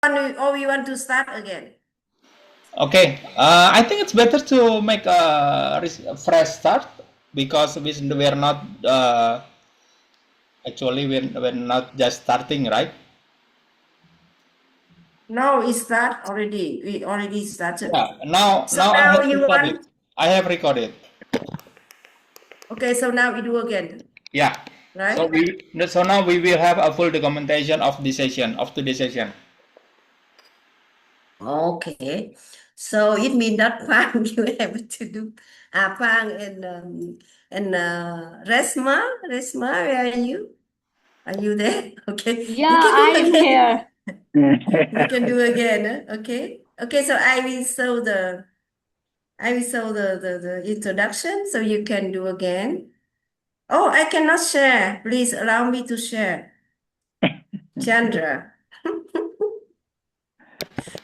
or you want to start again? Okay, I think it's better to make a fresh start because we're not actually we're not just starting, right? No, we start already. We already started. Yeah. Now So now I now have you recorded. want? I have recorded. Okay, so now we do again, Yeah. So right? now we will have a full documentation of this session of today's session. Okay. So it means that Pang you have to do. Pang and Resma, where are you? Are you there? Okay, Yeah, you can do I'm again. here. You can do again. Okay. Okay. So I will show the introduction. So you can do again. Oh, I cannot share. Please allow me to share. Chandra.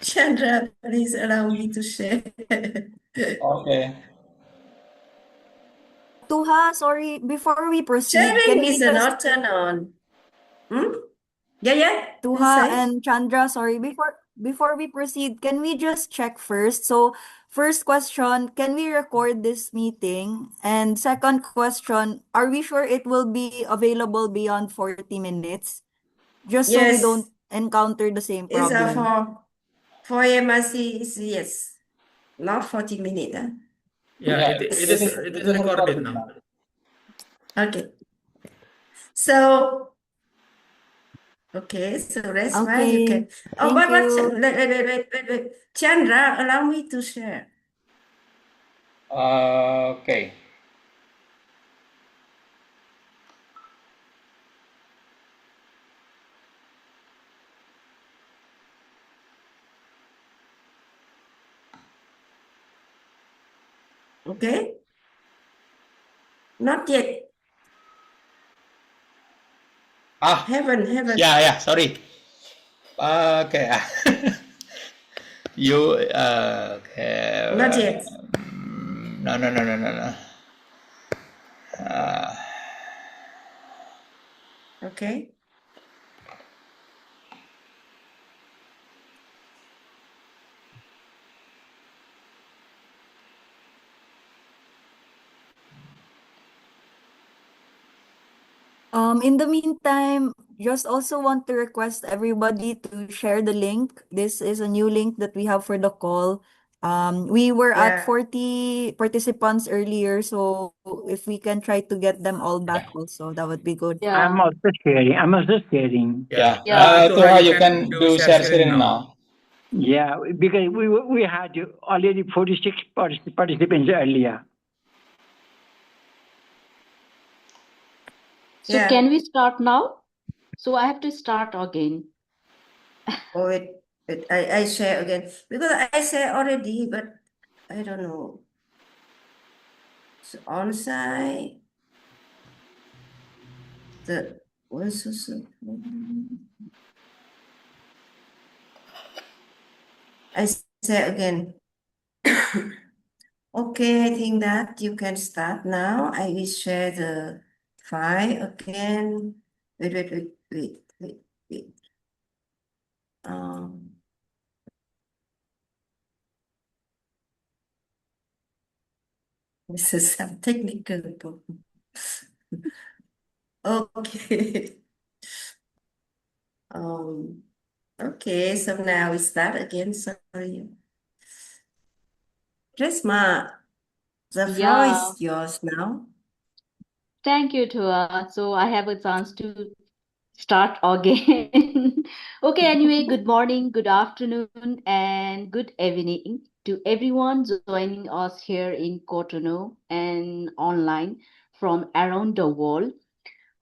Chandra, please allow me to share. Okay. Tuha, sorry, before we proceed, Sharing can we is just not turn on. Hmm? Yeah. Please Tuha say. and Chandra, sorry, before we proceed, can we just check first? So, first question, can we record this meeting? And second question, are we sure it will be available beyond 40 minutes? Just so we Yes. don't encounter the same It's problem. for MRC is yes. Not 40 minutes. Huh? Yeah, it is recorded now. Okay. So okay, so that's why you Okay, can. Oh, thank but you. wait. Chandra, allow me to share. Okay. Okay? Not yet. Haven't. Yeah. Sorry. Okay. You okay. Not yet. No. Okay. In the meantime, just also want to request everybody to share the link. This is a new link that we have for the call. We were at Yeah. 40 participants earlier, so if we can try to get them all back also, that would be good. Yeah. I'm also sharing. Yeah. Yeah. Tuha, you can do sharing now. Yeah, because we had already 46 participants earlier. So Yeah. can we start now? So I have to start again. Oh, wait. I share again. Because I share already, but I don't know. So on site. The what's this? I say again. Okay, I think that you can start now. I will share the file again. Wait. This is some technical problem. Okay. Okay, so now we start again. Sorry. Resma, the floor Yeah. is yours now. Thank you, Tua. So I have a chance to start again. Okay, anyway, good morning, good afternoon, and good evening to everyone joining us here in Cotonou and online from around the world.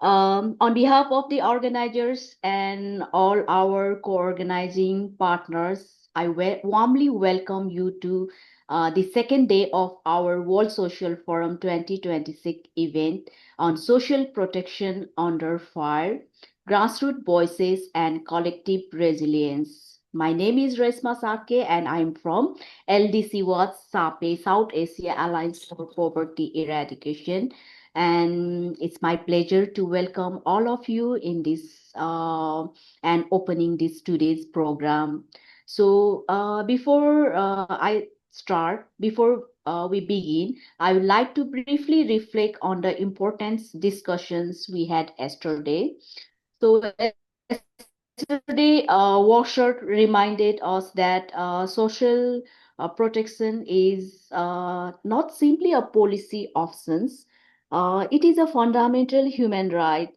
On behalf of the organizers and all our co-organizing partners, I warmly welcome you to the second day of our World Social Forum 2026 event on social protection under fire, grassroots voices and collective resilience. My name is Resma Sake and I'm from LDC Watch SAPE, South Asia Alliance for Poverty Eradication. And it's my pleasure to welcome all of you in this and opening this today's program. So before we begin, I would like to briefly reflect on the important discussions we had yesterday. So yesterday, Washer reminded us that social protection is not simply a policy options. It is a fundamental human right.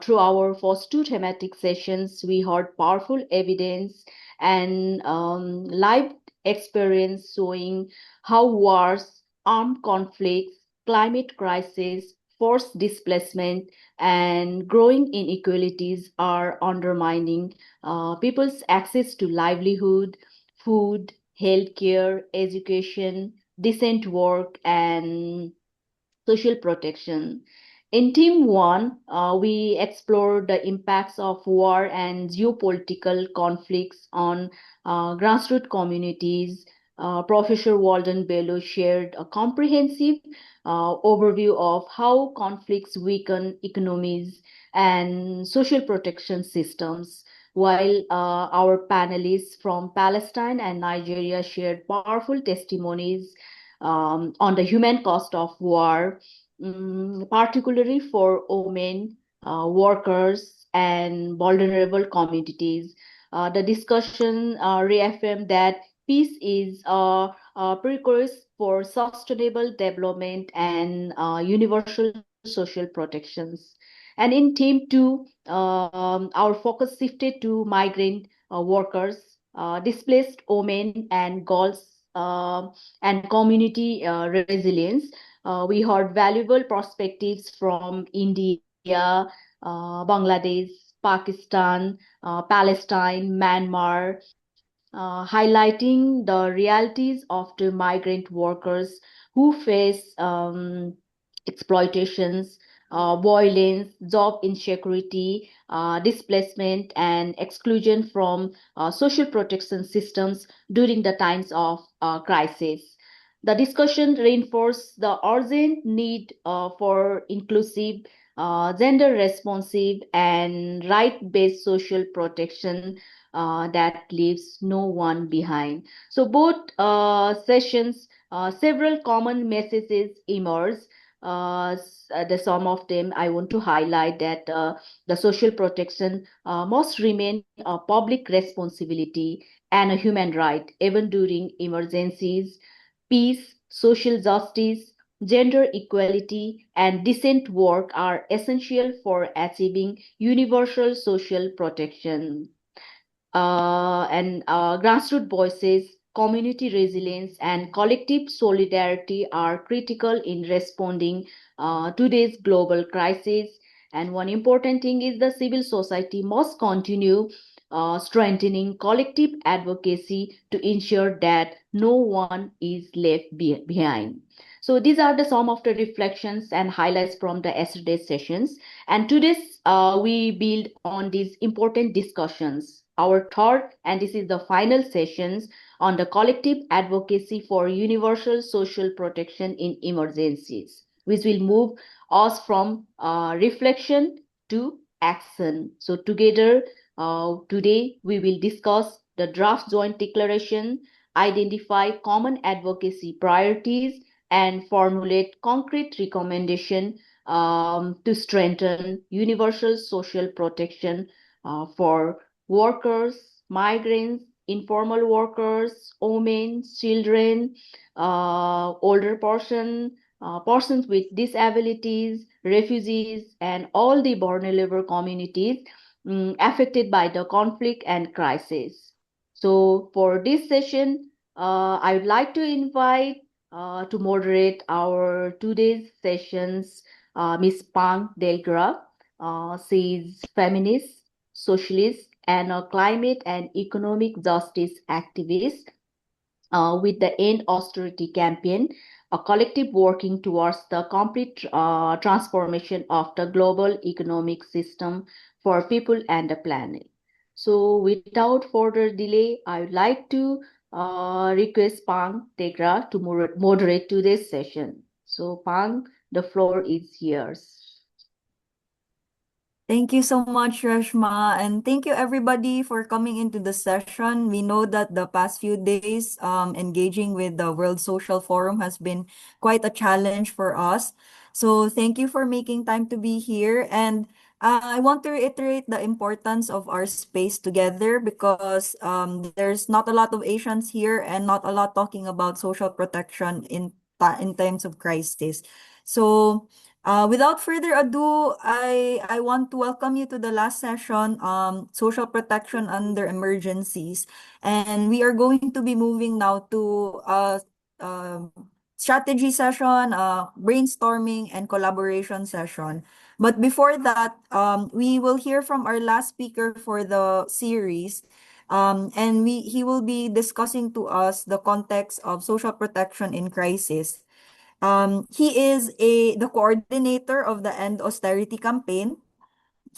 Through our first two thematic sessions, we heard powerful evidence and live experience showing how wars, armed conflicts, climate crisis, forced displacement, and growing inequalities are undermining people's access to livelihood, food, healthcare, education, decent work, and social protection. In Team 1, we explored the impacts of war and geopolitical conflicts on grassroots communities. Professor Walden Bello shared a comprehensive overview of how conflicts weaken economies and social protection systems, while our panelists from Palestine and Nigeria shared powerful testimonies on the human cost of war, particularly for women, workers, and vulnerable communities. The discussion reaffirmed that peace is a prerequisite for sustainable development and universal social protections. And in Team 2, our focus shifted to migrant workers, displaced women, and girls. And community resilience. We heard valuable perspectives from India, Bangladesh, Pakistan, Palestine, Myanmar, highlighting the realities of the migrant workers who face exploitations, violence, job insecurity, displacement, and exclusion from social protection systems during the times of crisis. The discussion reinforced the urgent need for inclusive, gender responsive, and right based social protection that leaves no one behind. So, both sessions, several common messages emerge. The some of them I want to highlight that the social protection must remain a public responsibility and a human right, even during emergencies. Peace, social justice, gender equality, and decent work are essential for achieving universal social protection. And grassroots voices, community resilience, and collective solidarity are critical in responding to this global crisis. And one important thing is the civil society must continue strengthening collective advocacy to ensure that no one is left behind. So these are the some of the reflections and highlights from the yesterday's sessions. And today's we build on these important discussions. Our third, and this is the final sessions on the collective advocacy for universal social protection in emergencies, which will move us from reflection to action. So together, today we will discuss the draft joint declaration, identify common advocacy priorities, and formulate concrete recommendation to strengthen universal social protection for workers, migrants, informal workers, women, children, older persons with disabilities, refugees, and all the vulnerable communities affected by the conflict and crisis. So for this session, I would like to invite to moderate our today's sessions, Ms. Pang Delgra. She is feminist, socialist, and a climate and economic justice activist with the End Austerity campaign, a collective working towards the complete transformation of the global economic system for people and the planet. So without further delay, I would like to request Pang Tegra to moderate today's session. So Pang, The floor is yours. Thank you so much, Reshma, and thank you everybody for coming into the session. We know that the past few days, engaging with the World Social Forum has been quite a challenge for us. So thank you for making time to be here. And I want to reiterate the importance of our space together because there's not a lot of Asians here and not a lot talking about social protection in times of crisis. So without further ado, I want to welcome you to the last session, social protection under emergencies, and we are going to be moving now to uh, strategy session, brainstorming, and collaboration session. But before that, we will hear from our last speaker for the series. And he will be discussing to us the context of social protection in crisis. He is the coordinator of the End Austerity campaign.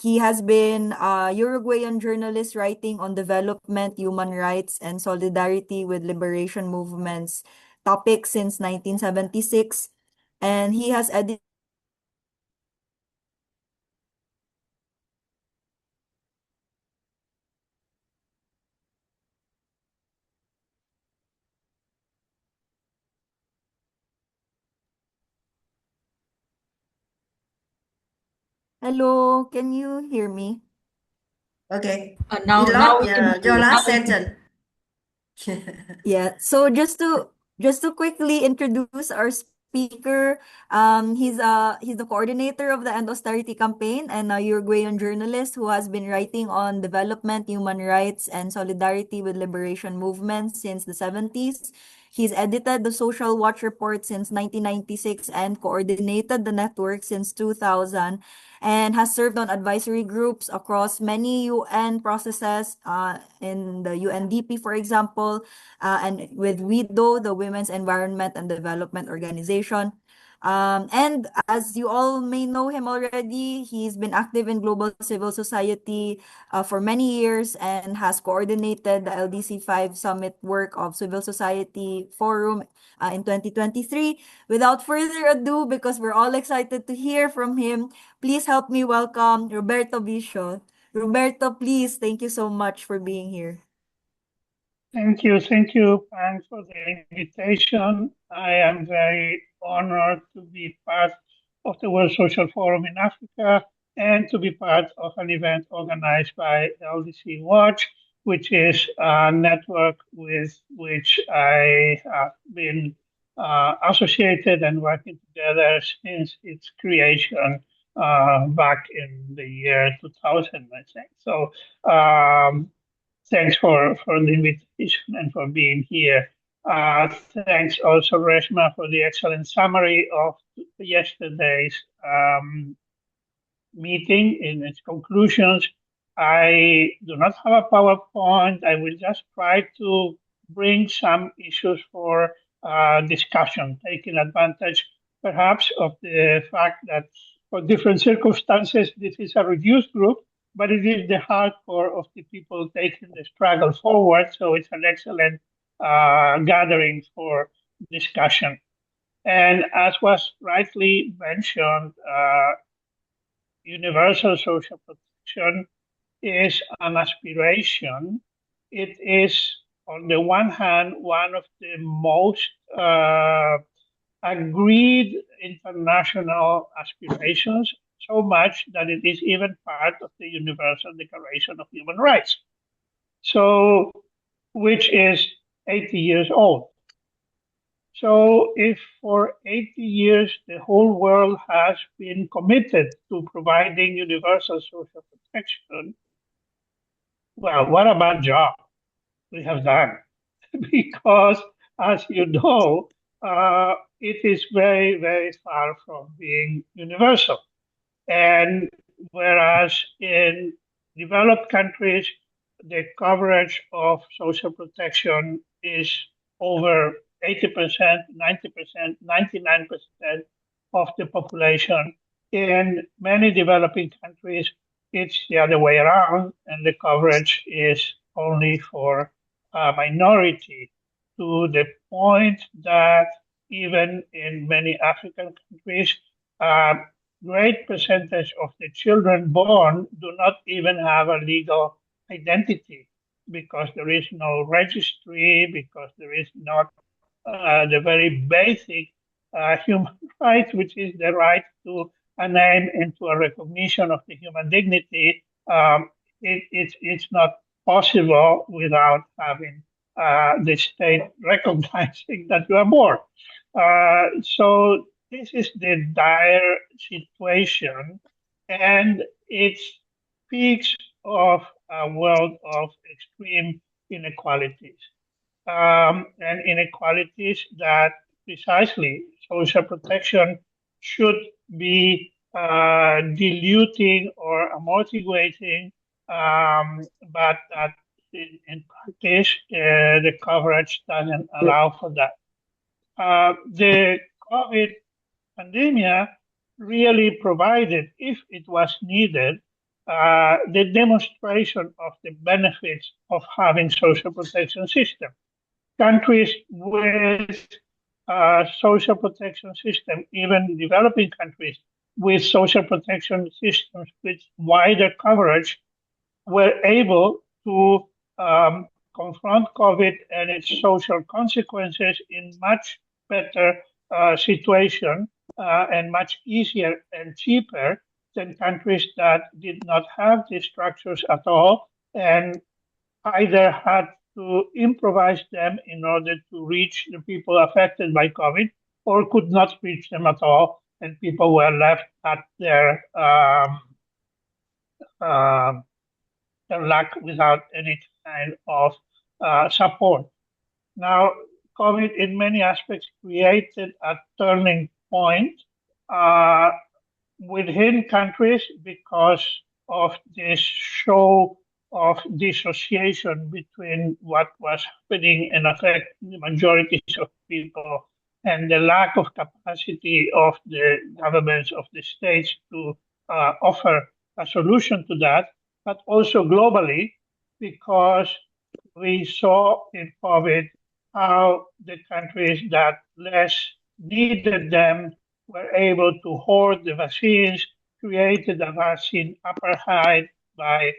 He has been a Uruguayan journalist writing on development, human rights, and solidarity with liberation movements topics since 1976. And he has edited. Hello, can you hear me? Okay. Now, You now lost we can your hear you. last sentence. Yeah. So just to quickly introduce our speaker, he's the coordinator of the End Austerity campaign and a Uruguayan journalist who has been writing on development, human rights, and solidarity with liberation movements since the 70s. He's edited the Social Watch Report since 1996 and coordinated the network since 2000 and has served on advisory groups across many UN processes, in the UNDP, for example, and with WIDO, the Women's Environment and Development Organization. And as you all may know him already, he's been active in global civil society for many years and has coordinated the LDC 5 Summit work of Civil Society Forum in 2023. Without further ado, because we're all excited to hear from him, please help me welcome Roberto Bisho. Roberto, please, thank you so much for being here. Thank you, Pang, for the invitation. I am very honored to be part of the World Social Forum in Africa and to be part of an event organized by LDC Watch, which is a network with which I have been associated and working together since its creation back in the year 2000, I think. So thanks for the invitation and for being here. Thanks also, Reshma, for the excellent summary of yesterday's meeting in its conclusions. I do not have a PowerPoint. I will just try to bring some issues for discussion, taking advantage perhaps of the fact that for different circumstances, this is a reduced group, but it is the hardcore of the people taking the struggle forward. So it's an excellent gathering for discussion. And as was rightly mentioned, universal social protection is an aspiration. It is, on the one hand, one of the most agreed international aspirations, so much that it is even part of the Universal Declaration of Human Rights. So, which is 80 years old. So if for 80 years the whole world has been committed to providing universal social protection, well, what about job we have done? Because as you know, it is very, very far from being universal. And whereas in developed countries, the coverage of social protection is over 80%, 90%, 99% of the population. In many developing countries, it's the other way around, and the coverage is only for a minority, to the point that even in many African countries, a great percentage of the children born do not even have a legal identity because there is no registry, because there is not the very basic human right, which is the right to a name and to a recognition of the human dignity. It's not possible without having the state recognizing that you are born. So this is the dire situation, and it speaks of a world of extreme inequalities and inequalities that precisely social protection should be diluting or amortiguating, but that in practice the coverage doesn't allow for that. The COVID pandemic really provided, if it was needed, the demonstration of the benefits of having social protection system. Countries with social protection system, even developing countries with social protection systems with wider coverage, were able to confront COVID and its social consequences in much better situation and much easier and cheaper than countries that did not have these structures at all and either had to improvise them in order to reach the people affected by COVID or could not reach them at all, and people were left at their luck without any kind of support. Now, COVID in many aspects created a turning point within countries because of this show of dissociation between what was happening and affecting the majorities of people and the lack of capacity of the governments of the states to offer a solution to that, but also globally because we saw in COVID how the countries that less needed them were able to hoard the vaccines, created a vaccine apartheid by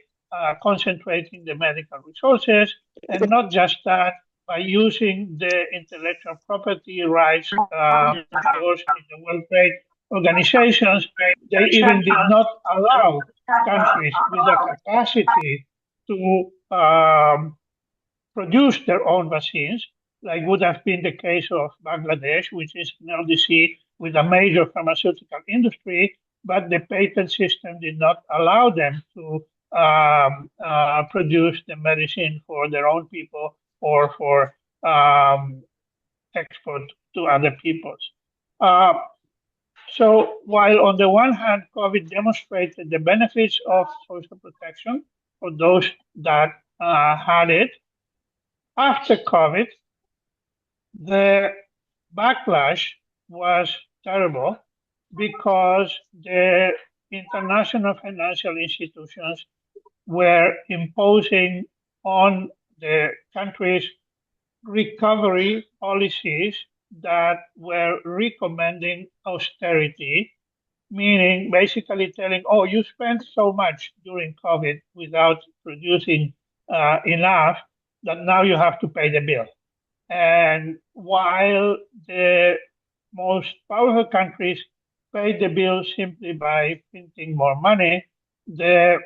concentrating the medical resources, and not just that, by using the intellectual property rights endorsed in the World Trade Organizations. They even did not allow countries with the capacity to produce their own vaccines, like would have been the case of Bangladesh, which is an LDC with a major pharmaceutical industry, but the patent system did not allow them to produce the medicine for their own people or for export to other peoples. So while on the one hand, COVID demonstrated the benefits of social protection for those that had it, after COVID, the backlash was terrible because the international financial institutions were imposing on the countries recovery policies that were recommending austerity, meaning basically telling, oh, you spent so much during COVID without producing enough that now you have to pay the bill. And while the most powerful countries paid the bill simply by printing more money, the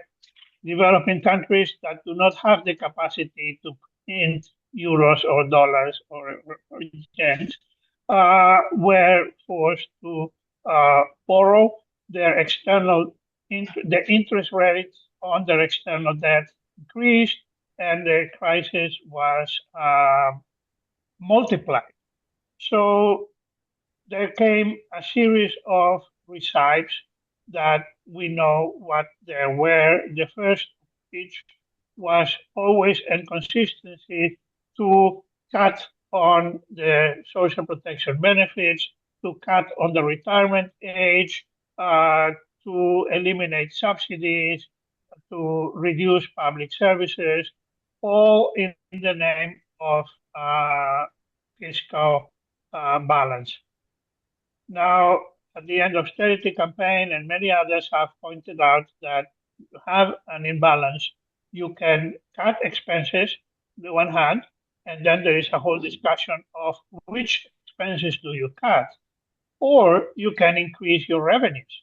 developing countries that do not have the capacity to print euros or dollars or yens were forced to borrow their the interest rates on their external debt increased, and the crisis was multiplied. So there came a series of recipes that we know what there were. The first which was always inconsistency to cut on the social protection benefits, to cut on the retirement age, to eliminate subsidies, to reduce public services, all in the name of fiscal balance. Now, at the end of austerity campaign, and many others have pointed out that you have an imbalance. You can cut expenses, on the one hand, and then there is a whole discussion of which expenses do you cut, or you can increase your revenues.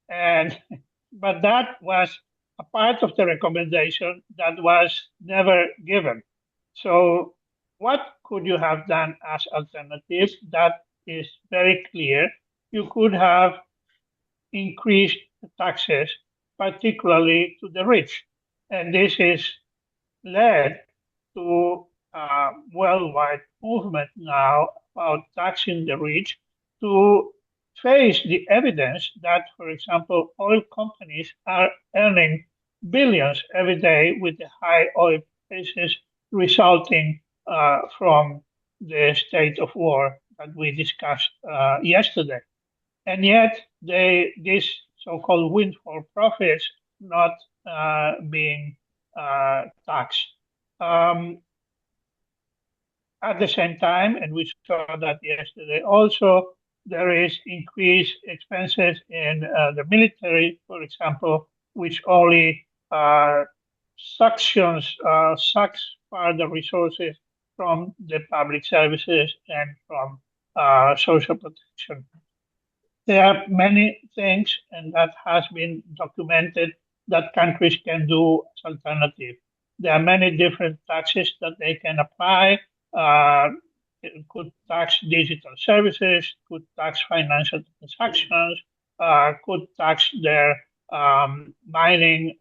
But that was a part of the recommendation that was never given. So what could you have done as alternatives? That is very clear. You could have increased taxes, particularly to the rich. And this is led to a worldwide movement now about taxing the rich to face the evidence that, for example, oil companies are earning billions every day with the high oil prices resulting from the state of war that we discussed yesterday. And yet, these so-called windfall profits not being taxed. At the same time, and we saw that yesterday also, there is increased expenses in the military, for example, which only sucks further resources from the public services and from social protection. There are many things, and that has been documented, that countries can do as alternative. There are many different taxes that they can apply. It could tax digital services, could tax financial transactions, could tax their mining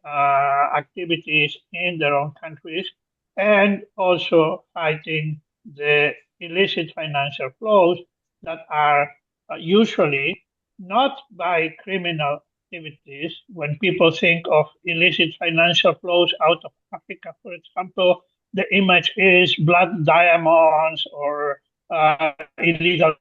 activities in their own countries, and also fighting the illicit financial flows that are usually not by criminal activities. When people think of illicit financial flows out of Africa, for example, the image is blood diamonds or illegal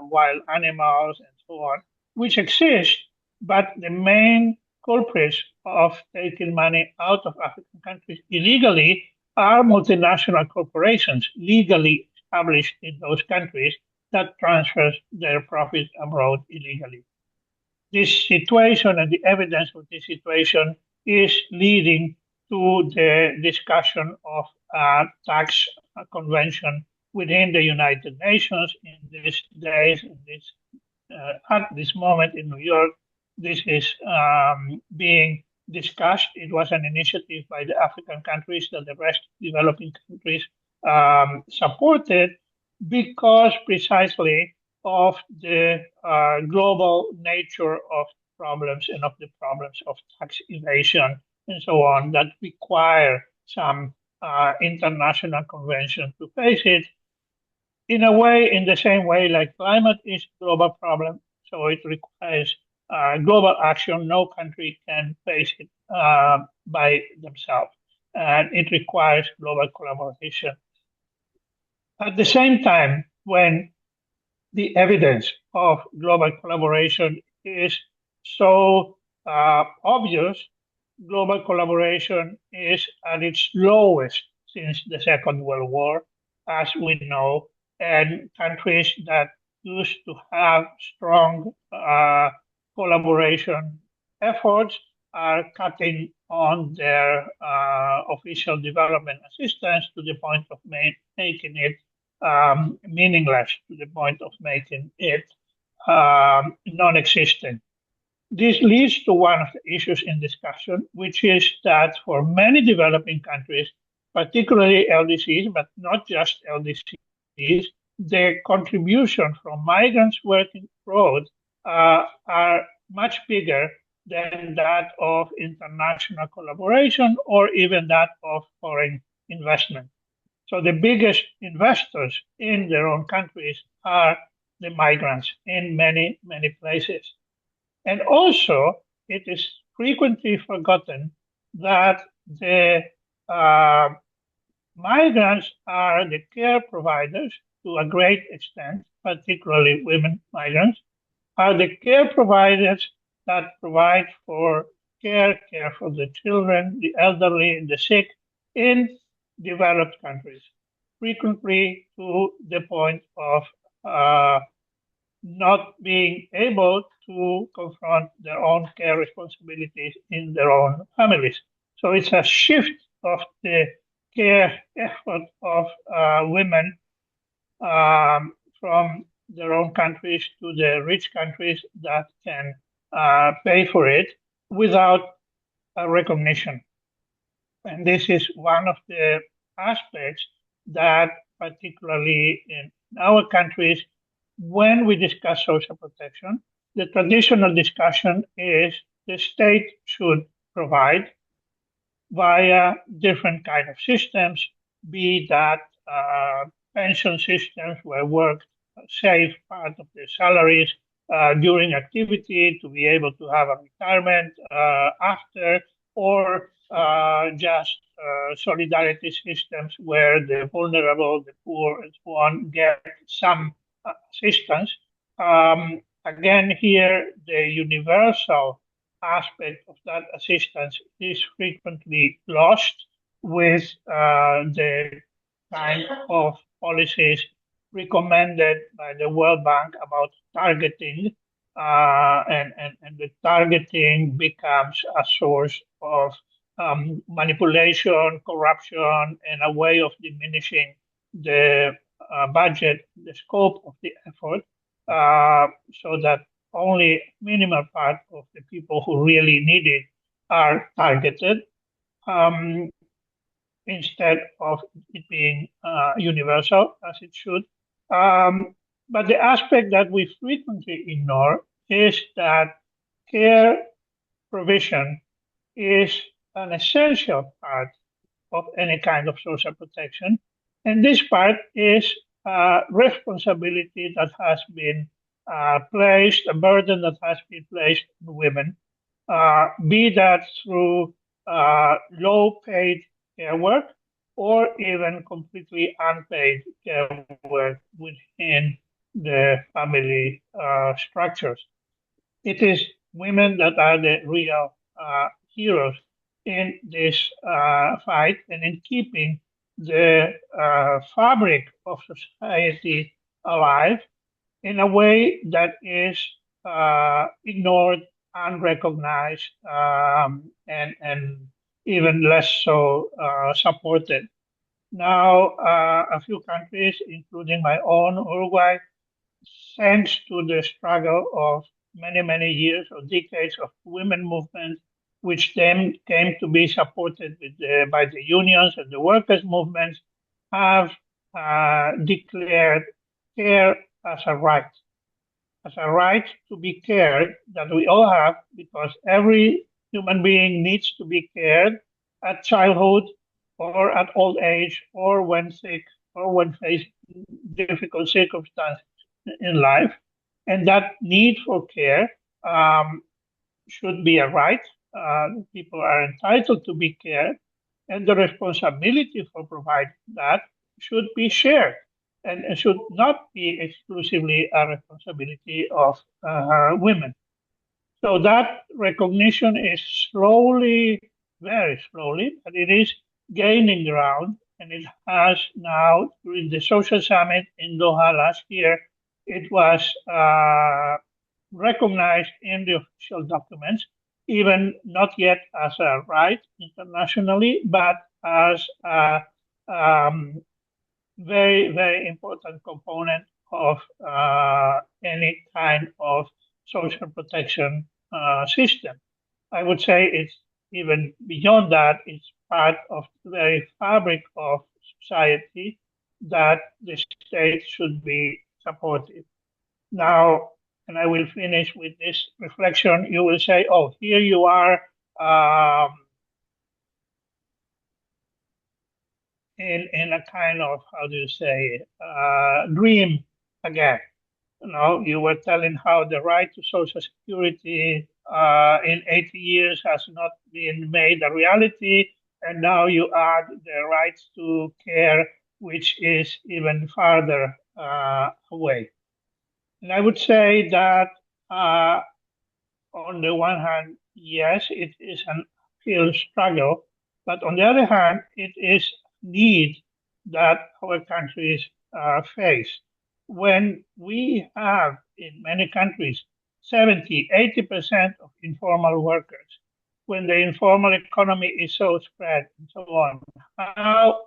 wild animals and so on, which exist, but the main culprits of taking money out of African countries illegally are multinational corporations legally established in those countries that transfers their profits abroad illegally. This situation and the evidence of this situation is leading to the discussion of a tax convention within the United Nations in these days, at this moment in New York. This is being discussed. It was an initiative by the African countries that the rest of developing countries supported because precisely of the global nature of problems and of the problems of tax evasion and so on that require some international convention to face it. In a way, in the same way like climate is a global problem, so it requires global action. No country can face it by themselves, and it requires global collaboration. At the same time, when the evidence of global collaboration is so obvious, global collaboration is at its lowest since the Second World War, as we know, and countries that used to have strong collaboration efforts are cutting on their official development assistance to the point of making it meaningless, to the point of making it non-existent. This leads to one of the issues in discussion, which is that for many developing countries, particularly LDCs, but not just LDCs, their contribution from migrants working abroad are much bigger than that of international collaboration or even that of foreign investment. So the biggest investors in their own countries are the migrants in many, many places. And also, it is frequently forgotten that the migrants are the care providers to a great extent, particularly women migrants, are the care providers that provide for care for the children, the elderly, the sick in developed countries, frequently to the point of not being able to confront their own care responsibilities in their own families. So it's a shift of the care effort of women from their own countries to the rich countries that can pay for it without a recognition. And this is one of the aspects that, particularly in our countries, when we discuss social protection, the traditional discussion is the state should provide via different kind of systems, be that pension systems where work save part of their salaries during activity to be able to have a retirement after, or just solidarity systems where the vulnerable, the poor, and so on get some assistance. Again, here the universal aspect of that assistance is frequently lost with the kind of policies recommended by the World Bank about targeting, and the targeting becomes a source of manipulation, corruption, and a way of diminishing the budget, the scope of the effort, so that only minimal part of the people who really need it are targeted, instead of it being universal as it should. But the aspect that we frequently ignore is that care provision is an essential part of any kind of social protection. And this part is a responsibility that has been placed, a burden that has been placed on women, be that through low paid care work or even completely unpaid care work within the family structures. It is women that are the real heroes in this fight and in keeping the fabric of society alive in a way that is ignored, unrecognized, and even less so supported. Now, a few countries, including my own, Uruguay, thanks to the struggle of many, many years or decades of women movement, which then came to be supported by the unions and the workers' movements, have declared care as a right to be cared that we all have, because every human being needs to be cared at childhood or at old age or when sick or when facing difficult circumstances in life. And that need for care should be a right. People are entitled to be cared, and the responsibility for providing that should be shared and should not be exclusively a responsibility of women. So that recognition is slowly, very slowly, but it is gaining ground, and it has now, during the social summit in Doha last year, it was recognized in the official documents, even not yet as a right internationally, but as a very, very important component of any kind of social protection system. I would say it's even beyond that, it's part of the very fabric of society that the state should be supportive. Now, and I will finish with this reflection, you will say, oh, here you are in a kind of, how do you say, dream again. You know, you were telling how the right to Social Security in 80 years has not been made a reality, and now you add the rights to care, which is even farther away. And I would say that on the one hand, yes, it is an uphill struggle, but on the other hand, it is need that our countries face. when we have in many countries 70, 80% of informal workers, when the informal economy is so spread and so on, how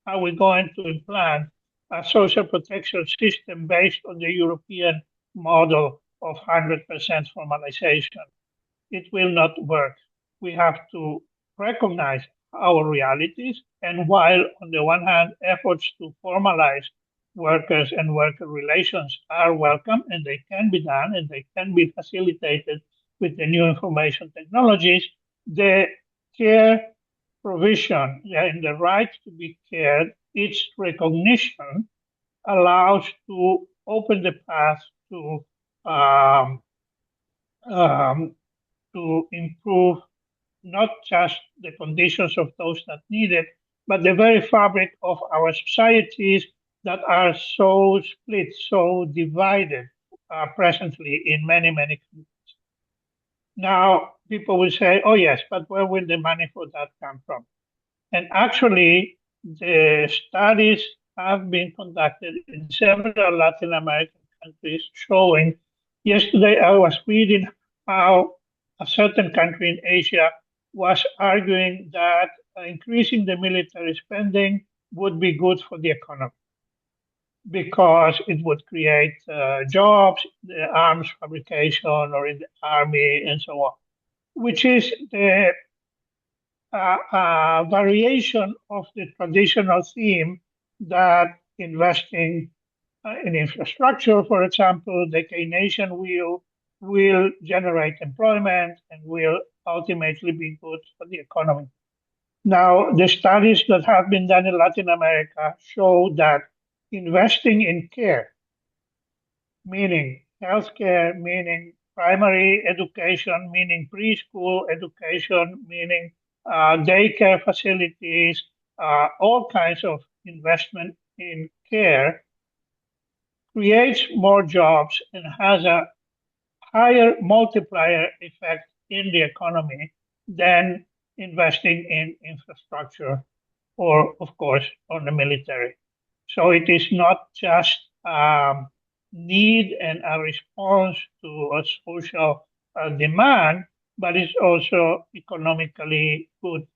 are we going to implant a social protection system based on the European model of 100% formalization? It will not work. We have to recognize our realities, and while on the one hand, efforts to formalize workers and worker relations are welcome and they can be done and they can be facilitated with the new information technologies, the care provision and the right to be cared, its recognition allows to open the path um, um, to improve not just the conditions of those that need it, but the very fabric of our societies that are so split, so divided presently in many, many countries. Now, people will say, oh, yes, but where will the money for that come from? And actually, the studies have been conducted in several Latin American countries showing. Yesterday, I was reading how a certain country in Asia was arguing that increasing the military spending would be good for the economy because it would create jobs, the arms fabrication or in the army and so on, which is the variation of the traditional theme that investing in infrastructure, for example, the Keynesian will generate employment and will ultimately be good for the economy. Now, the studies that have been done in Latin America show that investing in care, meaning healthcare, meaning primary education, meaning preschool education, meaning daycare facilities, all kinds of investment in care creates more jobs and has a higher multiplier effect in the economy than investing in infrastructure or, of course, on the military. So it is not just need and a response to a social demand, but it's also economically good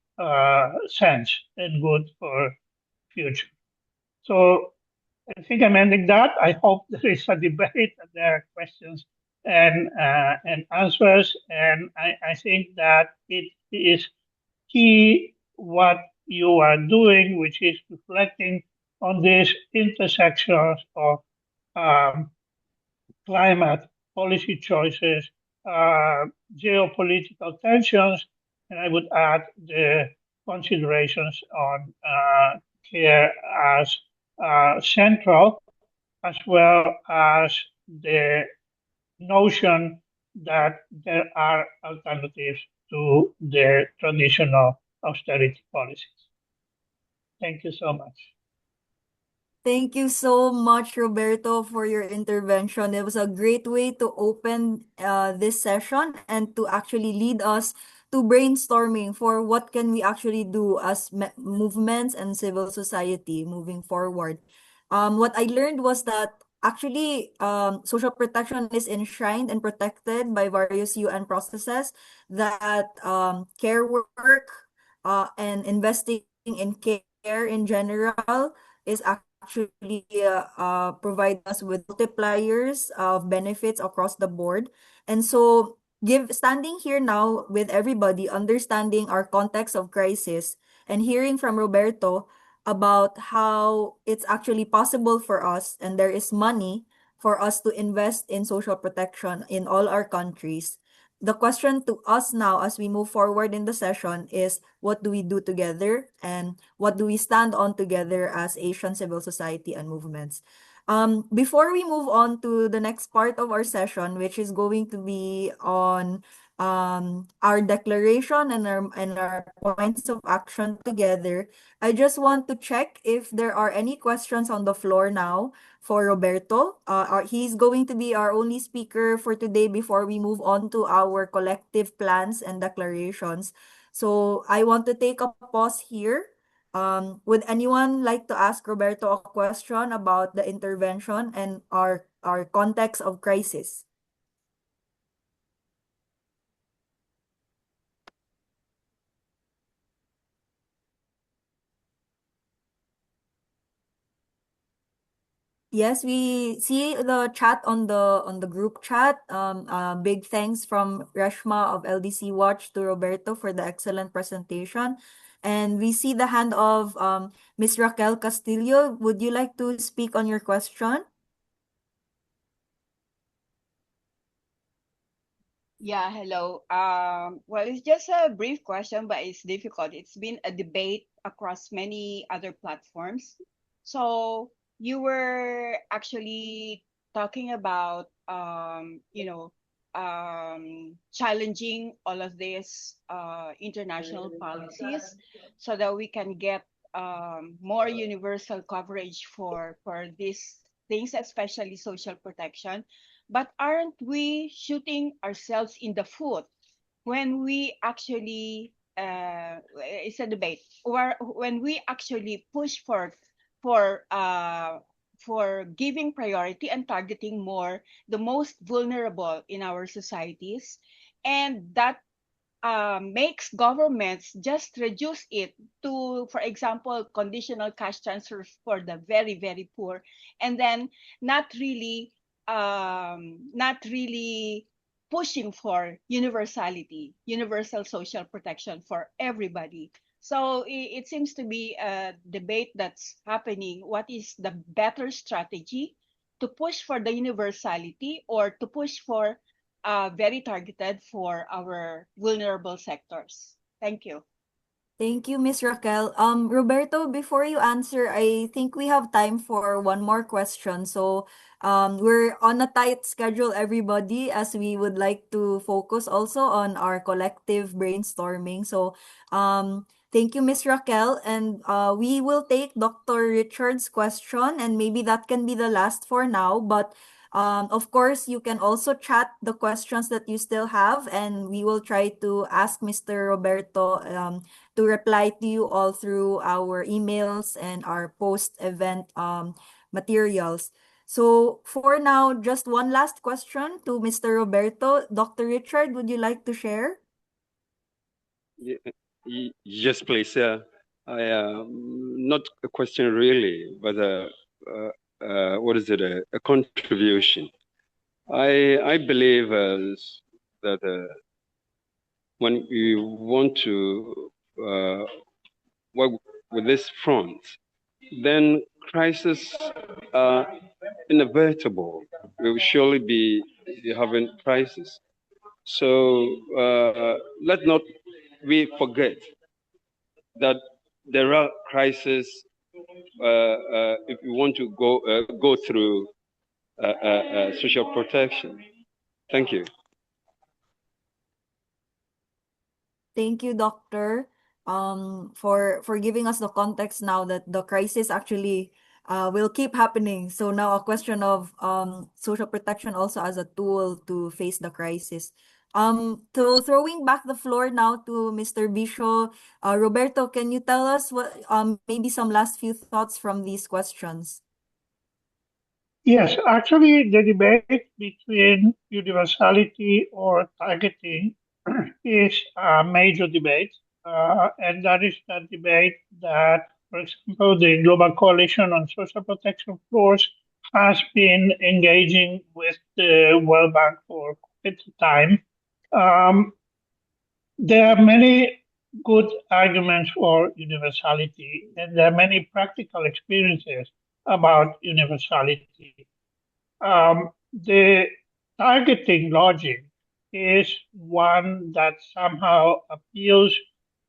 sense and good for future. So I think I'm ending that. I hope there is a debate and there are questions and answers. And I think that it is key what you are doing, which is reflecting on these intersections of climate, policy choices, geopolitical tensions, and I would add the considerations on care as central, as well as the notion that there are alternatives to the traditional austerity policies. Thank you so much. Thank you so much, Roberto, for your intervention. It was a great way to open this session and to actually lead us to brainstorming for what can we actually do as movements and civil society moving forward. What I learned was that actually social protection is enshrined and protected by various UN processes, that care work and investing in care in general is actually provide us with multipliers of benefits across the board. And so standing here now with everybody, understanding our context of crisis and hearing from Roberto about how it's actually possible for us and there is money for us to invest in social protection in all our countries. The question to us now as we move forward in the session is, what do we do together and what do we stand on together as Asian civil society and movements? Before we move on to the next part of our session, which is going to be on our declaration and our points of action together, I just want to check if there are any questions on the floor now for Roberto. He's going to be our only speaker for today before we move on to our collective plans and declarations. So I want to take a pause here Would anyone like to ask Roberto a question about the intervention and our context of crisis? Yes, we see the chat on the group chat. Big thanks from Reshma of LDC Watch to Roberto for the excellent presentation. And we see the hand of Miss Raquel Castillo. Would you like to speak on your question? Yeah, hello. Well, it's just a brief question, but it's difficult. It's been a debate across many other platforms. So you were actually talking about, challenging all of these international policies so that we can get more universal coverage for these things, especially social protection. But aren't we shooting ourselves in the foot when we actually it's a debate, or when we actually push for uh, for giving priority and targeting more the most vulnerable in our societies, and that makes governments just reduce it to, for example, conditional cash transfers for the very, very poor, and then not really, not really pushing for universality, universal social protection for everybody. So it seems to be a debate that's happening. What is the better strategy to push for the universality, or to push for very targeted for our vulnerable sectors? Thank you. Thank you, Miss Raquel. Roberto, before you answer, I think we have time for one more question. So, we're on a tight schedule, everybody, as we would like to focus also on our collective brainstorming. So, thank you, Miss Raquel, and we will take Dr. Richard's question, and maybe that can be the last for now. But of course, you can also chat the questions that you still have, and we will try to ask Mr. Roberto to reply to you all through our emails and our post-event materials. So for now, just one last question to Mr. Roberto. Dr. Richard, would you like to share? Yes, please. Not a question really, but what is it? A contribution. I believe that when we want to work with this front, then crises are inevitable. We will surely be having crisis. So let not we forget that there are crises if we want to go through social protection. Thank you. Thank you, Doctor, for giving us the context now that the crisis actually will keep happening. So now a question of social protection also as a tool to face the crisis. So throwing back the floor now to Mr. Bisho, Roberto, can you tell us what maybe some last few thoughts from these questions? Yes, actually, the debate between universality or targeting is a major debate, and that is the debate that, for example, the Global Coalition on Social Protection Floors has been engaging with the World Bank for quite some time. There are many good arguments for universality, and there are many practical experiences about universality. The targeting logic is one that somehow appeals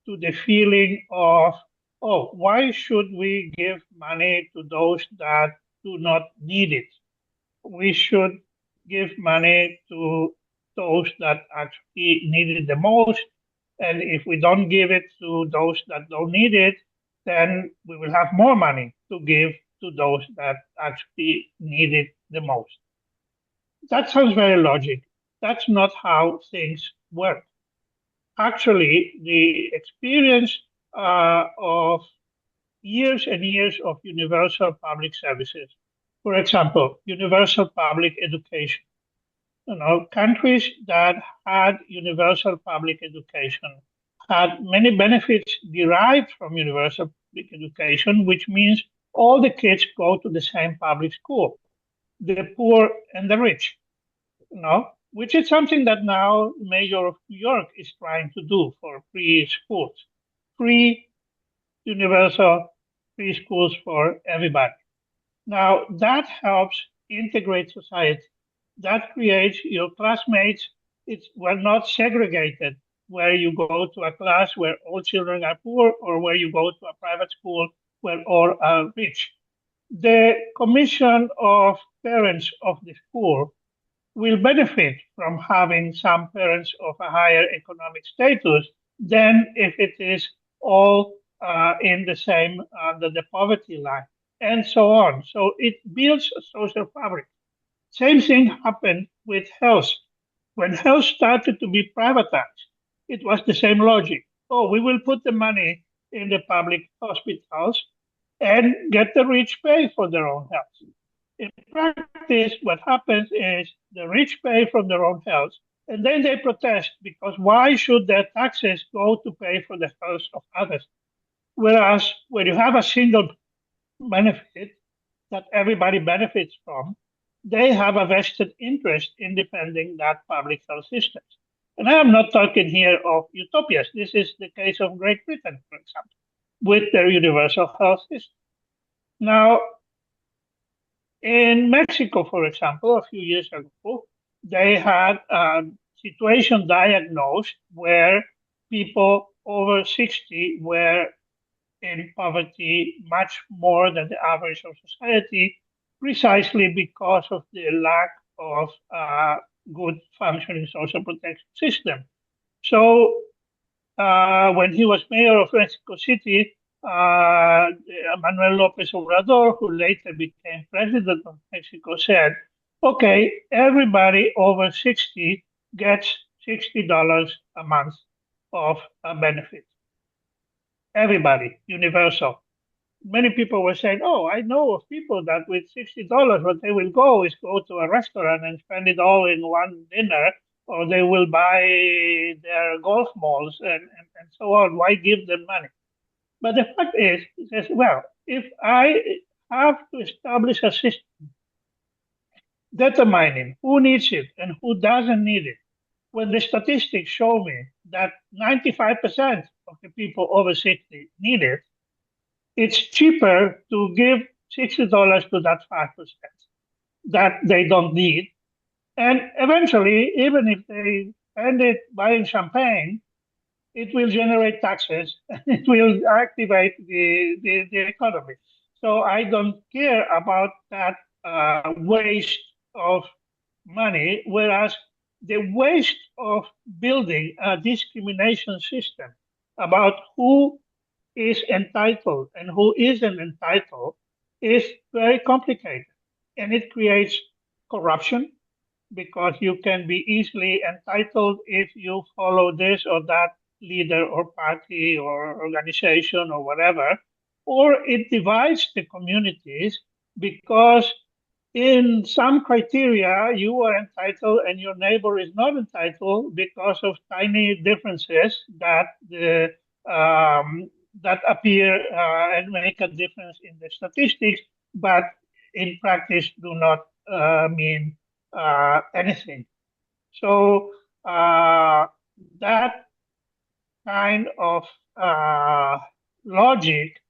to the feeling of, oh, why should we give money to those that do not need it? We should give money to those that actually need it the most. And if we don't give it to those that don't need it, then we will have more money to give to those that actually need it the most. That sounds very logical. That's not how things work. Actually, the experience of years and years of universal public services. For example, universal public education. Countries that had universal public education had many benefits derived from universal public education, which means all the kids go to the same public school, the poor and the rich, which is something that now the mayor of New York is trying to do for free schools, free universal free schools for everybody. Now that helps integrate society. That creates your classmates. We're not segregated where you go to a class where all children are poor or where you go to a private school where all are rich. The commission of parents of the school will benefit from having some parents of a higher economic status than if it is all in the same under the poverty line, and so on. So it builds a social fabric. Same thing happened with health. When health started to be privatized, it was the same logic. Oh, we will put the money in the public hospitals and get the rich pay for their own health. In practice, what happens is the rich pay from their own health, and then they protest because why should their taxes go to pay for the health of others? Whereas when you have a single benefit that everybody benefits from, they have a vested interest in defending that public health system. And I am not talking here of utopias. This is the case of Great Britain, for example, with their universal health system. Now, in Mexico, for example, a few years ago, they had a situation diagnosed where people over 60 were in poverty much more than the average of society, precisely because of the lack of good functioning social protection system. So when he was mayor of Mexico City, Manuel López Obrador, who later became president of Mexico, said, okay, everybody over 60 gets $60 a month of a benefit. Everybody, universal. Many people were saying, oh, I know of people that with $60, what they will go is go to a restaurant and spend it all in one dinner, or they will buy their golf balls and so on. Why give them money? But the fact is, he says, well, if I have to establish a system determining who needs it and who doesn't need it, when the statistics show me that 95% of the people over 60 need it, it's cheaper to give $60 to that 5% that they don't need. And eventually, even if they spend it buying champagne, it will generate taxes and it will activate the economy. So I don't care about that waste of money, whereas the waste of building a discrimination system about who is entitled and who isn't entitled is very complicated. And it creates corruption because you can be easily entitled if you follow this or that leader or party or organization or whatever, or it divides the communities because in some criteria you are entitled and your neighbor is not entitled because of tiny differences that that appear and make a difference in the statistics, but in practice do not mean anything. So that kind of logic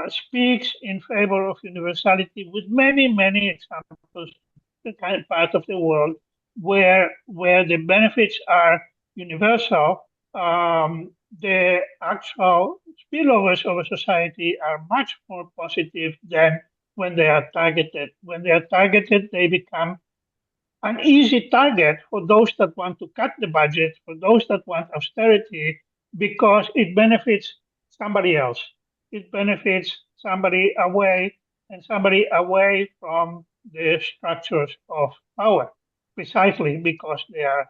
speaks in favor of universality with many, many examples, the kind of part of the world where the benefits are universal, the actual spillovers of a society are much more positive than when they are targeted. When they are targeted, they become an easy target for those that want to cut the budget, for those that want austerity, because it benefits somebody else. It benefits somebody away and somebody away from the structures of power, precisely because they are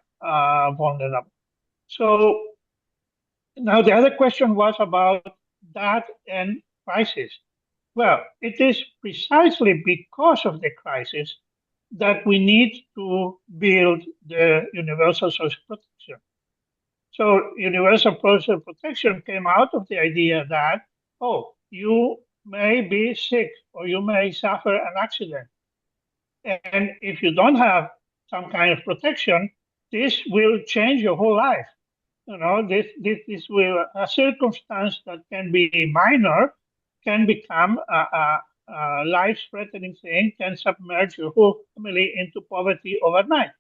vulnerable. So now the other question was about that and crisis? Well, it is precisely because of the crisis that we need to build the universal social protection. So universal social protection came out of the idea that, oh, you may be sick or you may suffer an accident. And if you don't have some kind of protection, this will change your whole life. You know, this will, a circumstance that can be minor can become a life-threatening thing, can submerge your whole family into poverty overnight.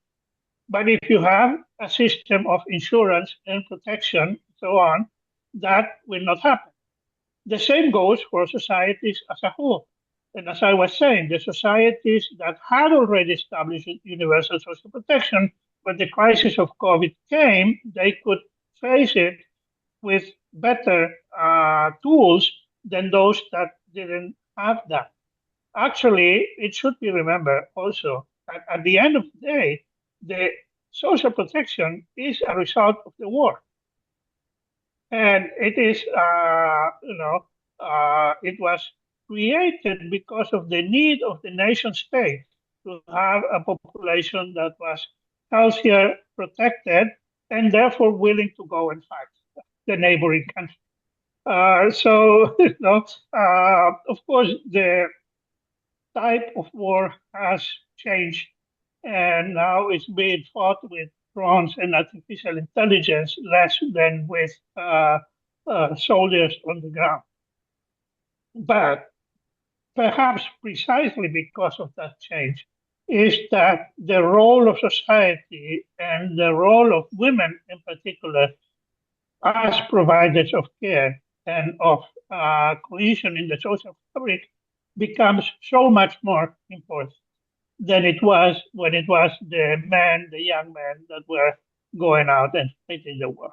But if you have a system of insurance and protection, so on, that will not happen. The same goes for societies as a whole. And as I was saying, the societies that had already established universal social protection, when the crisis of COVID came, they could face it with better tools than those that didn't have that. Actually, it should be remembered also that at the end of the day, the social protection is a result of the war. And it is, it was created because of the need of the nation state to have a population that was healthier, protected, and therefore willing to go and fight the neighboring country. Of course, the type of war has changed, and now it's being fought with drones and artificial intelligence less than with soldiers on the ground. But perhaps precisely because of that change is that the role of society and the role of women in particular as providers of care and of cohesion in the social fabric becomes so much more important than it was when it was the young men that were going out and fighting the war.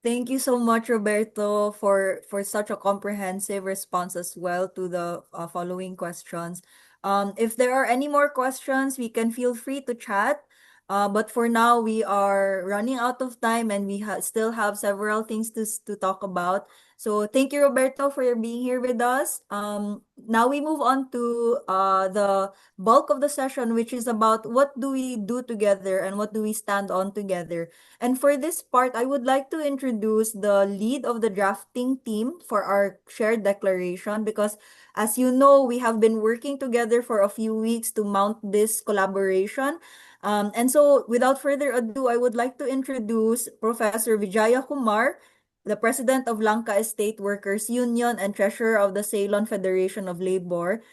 Thank you so much, Roberto, for such a comprehensive response as well to the following questions. If there are any more questions, we can feel free to chat. But for now, we are running out of time and we still have several things to talk about. So thank you, Roberto, for your being here with us. Now we move on to the bulk of the session, which is about what do we do together and what do we stand on together. And for this part, I would like to introduce the lead of the drafting team for our shared declaration because, as you know, we have been working together for a few weeks to mount this collaboration. And so, without further ado, I would like to introduce Professor Vijaya Kumar, the president of Lanka Estate Workers Union and treasurer of the Ceylon Federation of Labor.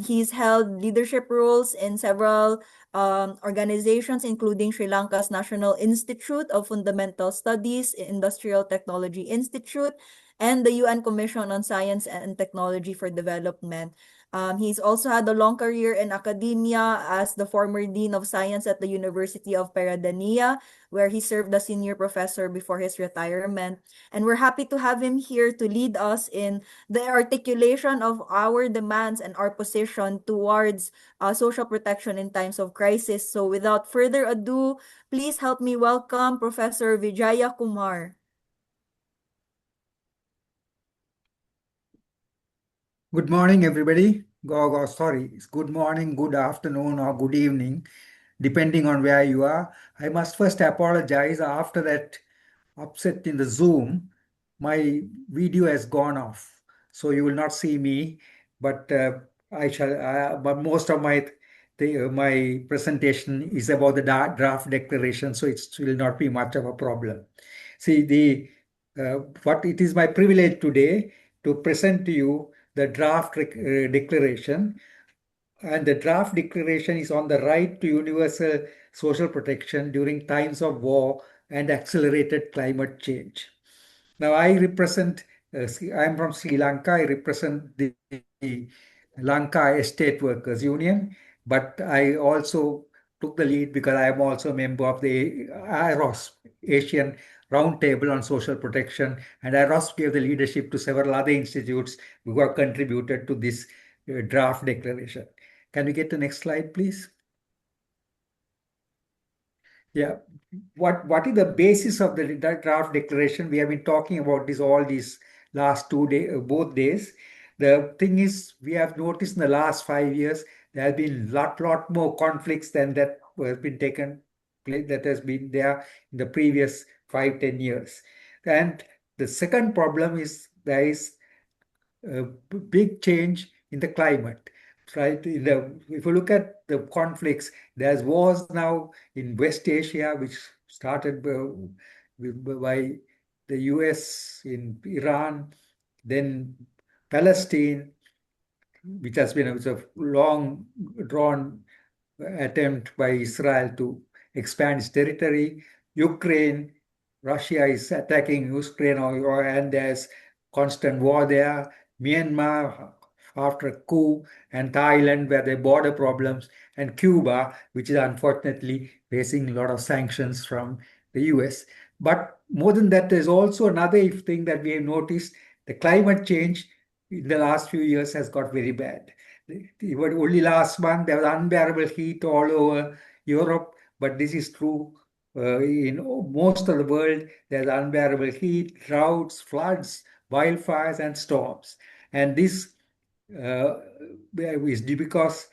He's held leadership roles in several organizations, including Sri Lanka's National Institute of Fundamental Studies, Industrial Technology Institute, and the UN Commission on Science and Technology for Development. He's also had a long career in academia as the former Dean of Science at the University of Peradeniya, where he served as senior professor before his retirement. And we're happy to have him here to lead us in the articulation of our demands and our position towards social protection in times of crisis. So without further ado, please help me welcome Professor Vijaya Kumar. Good morning, everybody. Sorry, it's good morning, good afternoon, or good evening, depending on where you are. I must first apologize. After that upset in the Zoom, my video has gone off, so you will not see me. But I shall. But most of my presentation is about the draft declaration, so it will not be much of a problem. See, what it is my privilege today to present to you the draft declaration. And the draft declaration is on the right to universal social protection during times of war and accelerated climate change. Now, I am from Sri Lanka. I represent the Lanka Estate Workers Union, but I also took the lead because I am also a member of the AROS, Asian Roundtable on Social Protection, and AROS gave the leadership to several other institutes who have contributed to this draft declaration. Can we get the next slide, please? Yeah. What is the basis of the draft declaration? We have been talking about this all these last 2 days, both days. The thing is, we have noticed in the last 5 years there have been lot more conflicts than that has been taken place that has been there in the previous 5-10 years. And the second problem is there is a big change in the climate. Right? If you look at the conflicts, there's wars now in West Asia, which started by the US in Iran, then Palestine, which has been a long drawn attempt by Israel to expand its territory. Ukraine, Russia is attacking Ukraine, and there's constant war there. Myanmar, after a coup, and Thailand, where there are border problems, and Cuba, which is unfortunately facing a lot of sanctions from the US. But more than that, there's also another thing that we have noticed: the climate change in the last few years has got very bad. Even only last month there was unbearable heat all over Europe, but this is true in most of the world. There's unbearable heat, droughts, floods, wildfires, and storms. And this is because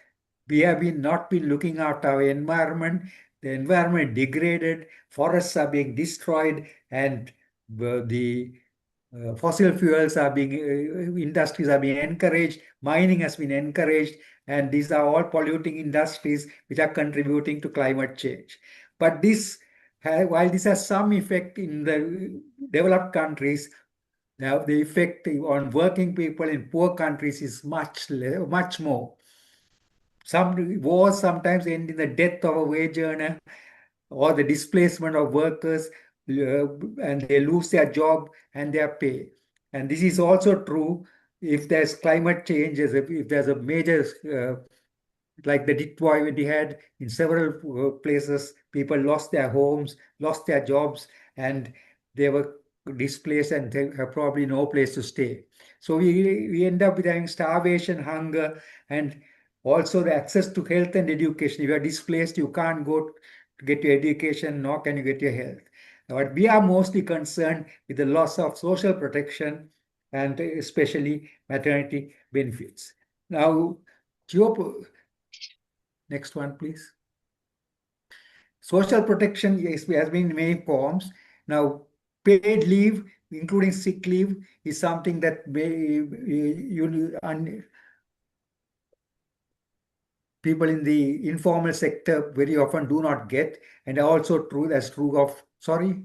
we have not been looking after our environment. The environment degraded, forests are being destroyed, and the fossil fuels are being, industries are being encouraged, mining has been encouraged, and these are all polluting industries which are contributing to climate change. But while this has some effect in the developed countries, now the effect on working people in poor countries is much more. Some wars sometimes end in the death of a wage earner or the displacement of workers, and they lose their job and their pay. And this is also true if there's climate changes, if there's a major, like the deployment we had in several places, people lost their homes, lost their jobs, and they were displaced and they have probably no place to stay. So we end up with having starvation, hunger, and also the access to health and education. If you are displaced, you can't go to get your education, nor can you get your health. But we are mostly concerned with the loss of social protection and especially maternity benefits. Now, next one, please. Social protection has been in many forms. Now, paid leave, including sick leave, is something that people in the informal sector very often do not get, and also true. That's true of, sorry.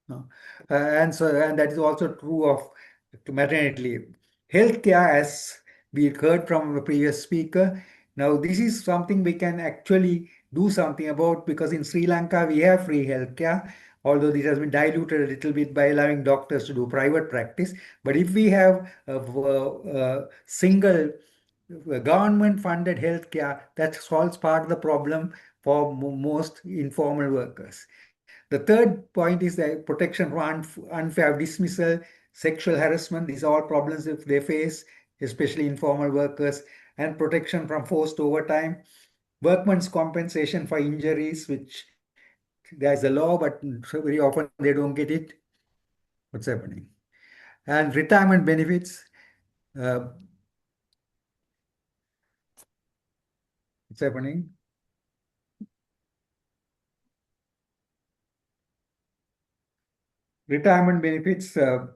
No. And that is also true of maternity leave. Healthcare, as we heard from the previous speaker, now this is something we can actually do something about, because in Sri Lanka we have free healthcare, although this has been diluted a little bit by allowing doctors to do private practice. But if we have a single government-funded healthcare, that solves part of the problem for most informal workers. The third point is the protection from unfair dismissal, sexual harassment. These are all problems if they face, especially informal workers, and protection from forced overtime, workmen's compensation for injuries, which there's a law, but very often they don't get it. What's happening? And retirement benefits. What's happening? Retirement benefits, so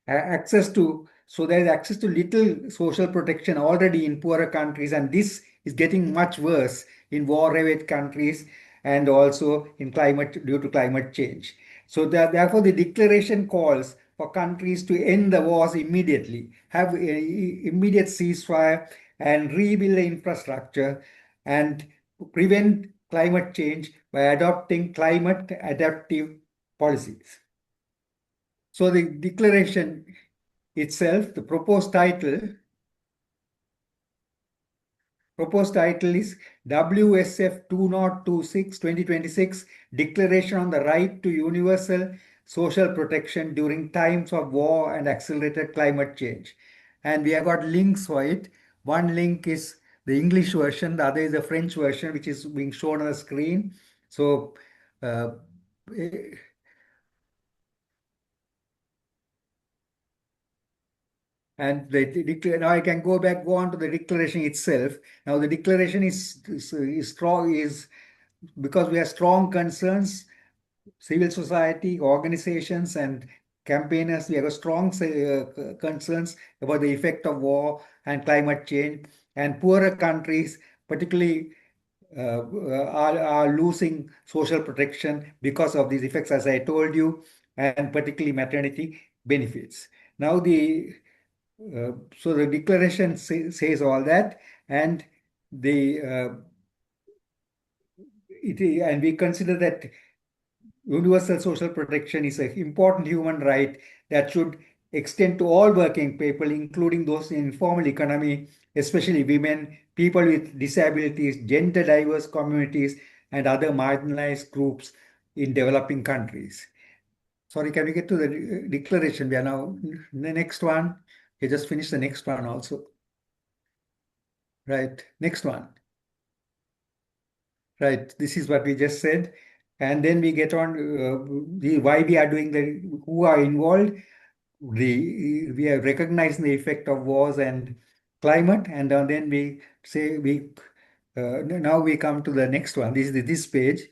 there is access to little social protection already in poorer countries, and this is getting much worse in war-ravaged countries and also in due to climate change. So therefore, the declaration calls for countries to end the wars immediately, have immediate ceasefire, and rebuild the infrastructure, and prevent climate change by adopting climate adaptive policies. So the declaration itself, the proposed title is WSF 2026-2026 Declaration on the Right to Universal Social Protection During Times of War and Accelerated Climate Change. And we have got links for it. One link is the English version, the other is the French version, which is being shown on the screen. So, eh, and now I can go on to the declaration itself. Now the declaration is strong, is because we have strong concerns, civil society, organizations, and campaigners. We have strong concerns about the effect of war and climate change, and poorer countries, particularly, are losing social protection because of these effects, as I told you, and particularly maternity benefits. Now so the declaration says all that, and and we consider that universal social protection is an important human right that should extend to all working people, including those in informal economy, especially women, people with disabilities, gender diverse communities, and other marginalized groups in developing countries. Sorry, can we get to the declaration? We are now the next one. We just finished the next one also. Right, next one. Right, this is what we just said. And then we get on why we are doing who are involved. We are recognizing the effect of wars and climate, and then we say now we come to the next one. This is this page.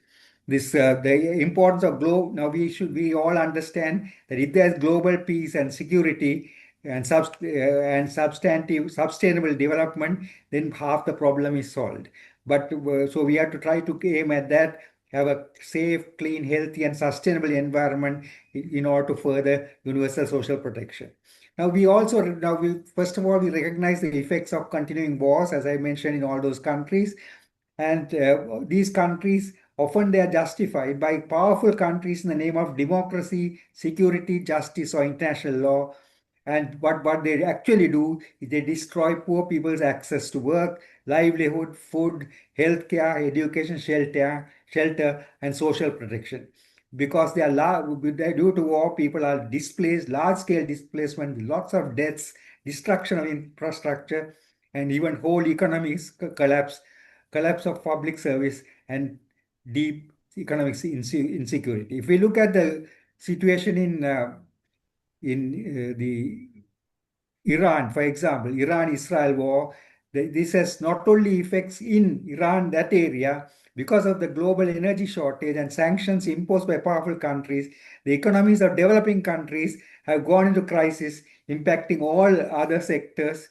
The importance of global. Now we all understand that if there's global peace and security and sustainable development, then half the problem is solved. But so we have to try to aim at that, have a safe, clean, healthy, and sustainable environment in order to further universal social protection. Now, first of all, we recognize the effects of continuing wars, as I mentioned, in all those countries. And these countries, often they are justified by powerful countries in the name of democracy, security, justice, or international law. And what they actually do is they destroy poor people's access to work, livelihood, food, healthcare, education, shelter, and social protection. Because due to war, people are displaced, large-scale displacement, lots of deaths, destruction of infrastructure, and even whole economies collapse of public service, and deep economic insecurity. If we look at the situation in the Iran, for example, Iran-Israel war, this has not only effects in Iran, that area, because of the global energy shortage and sanctions imposed by powerful countries, the economies of developing countries have gone into crisis, impacting all other sectors,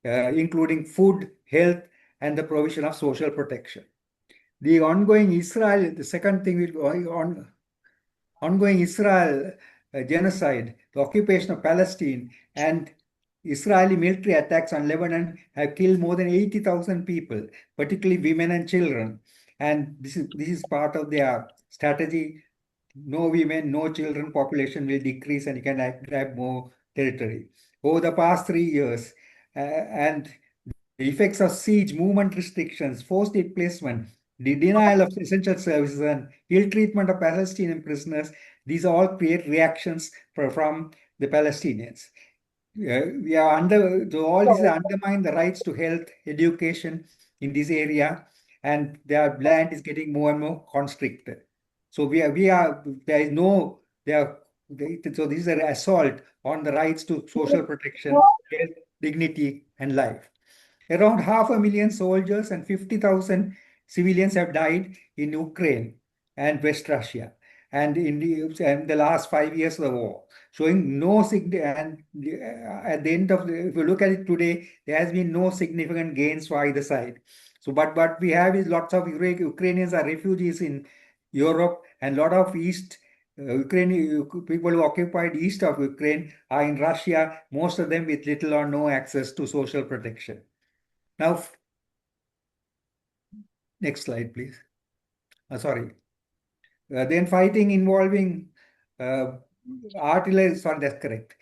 including food, health, and the provision of social protection. The second thing will go on, ongoing Israel genocide, the occupation of Palestine, and Israeli military attacks on Lebanon have killed more than 80,000 people, particularly women and children. And this is part of their strategy. No women, no children, population will decrease, and you can grab more territory. Over the past 3 years, and the effects of siege, movement restrictions, forced displacement, the denial of essential services, and ill treatment of Palestinian prisoners, these all create reactions from the Palestinians. All these undermine the rights to health, education in this area, and their land is getting more and more constricted. So there is no, so this is an assault on the rights to social protection, health, dignity, and life. Around 500,000 soldiers and 50,000 civilians have died in Ukraine and West Russia, and in the last 5 years of the war, showing no significant. At the end of if you look at it today, there has been no significant gains for either side. So, but what we have is lots of Ukrainians are refugees in Europe, and a lot of Ukrainian people who occupied east of Ukraine are in Russia, most of them with little or no access to social protection. Now, next slide, please. Sorry. Then fighting involving artillery, sorry, that's correct.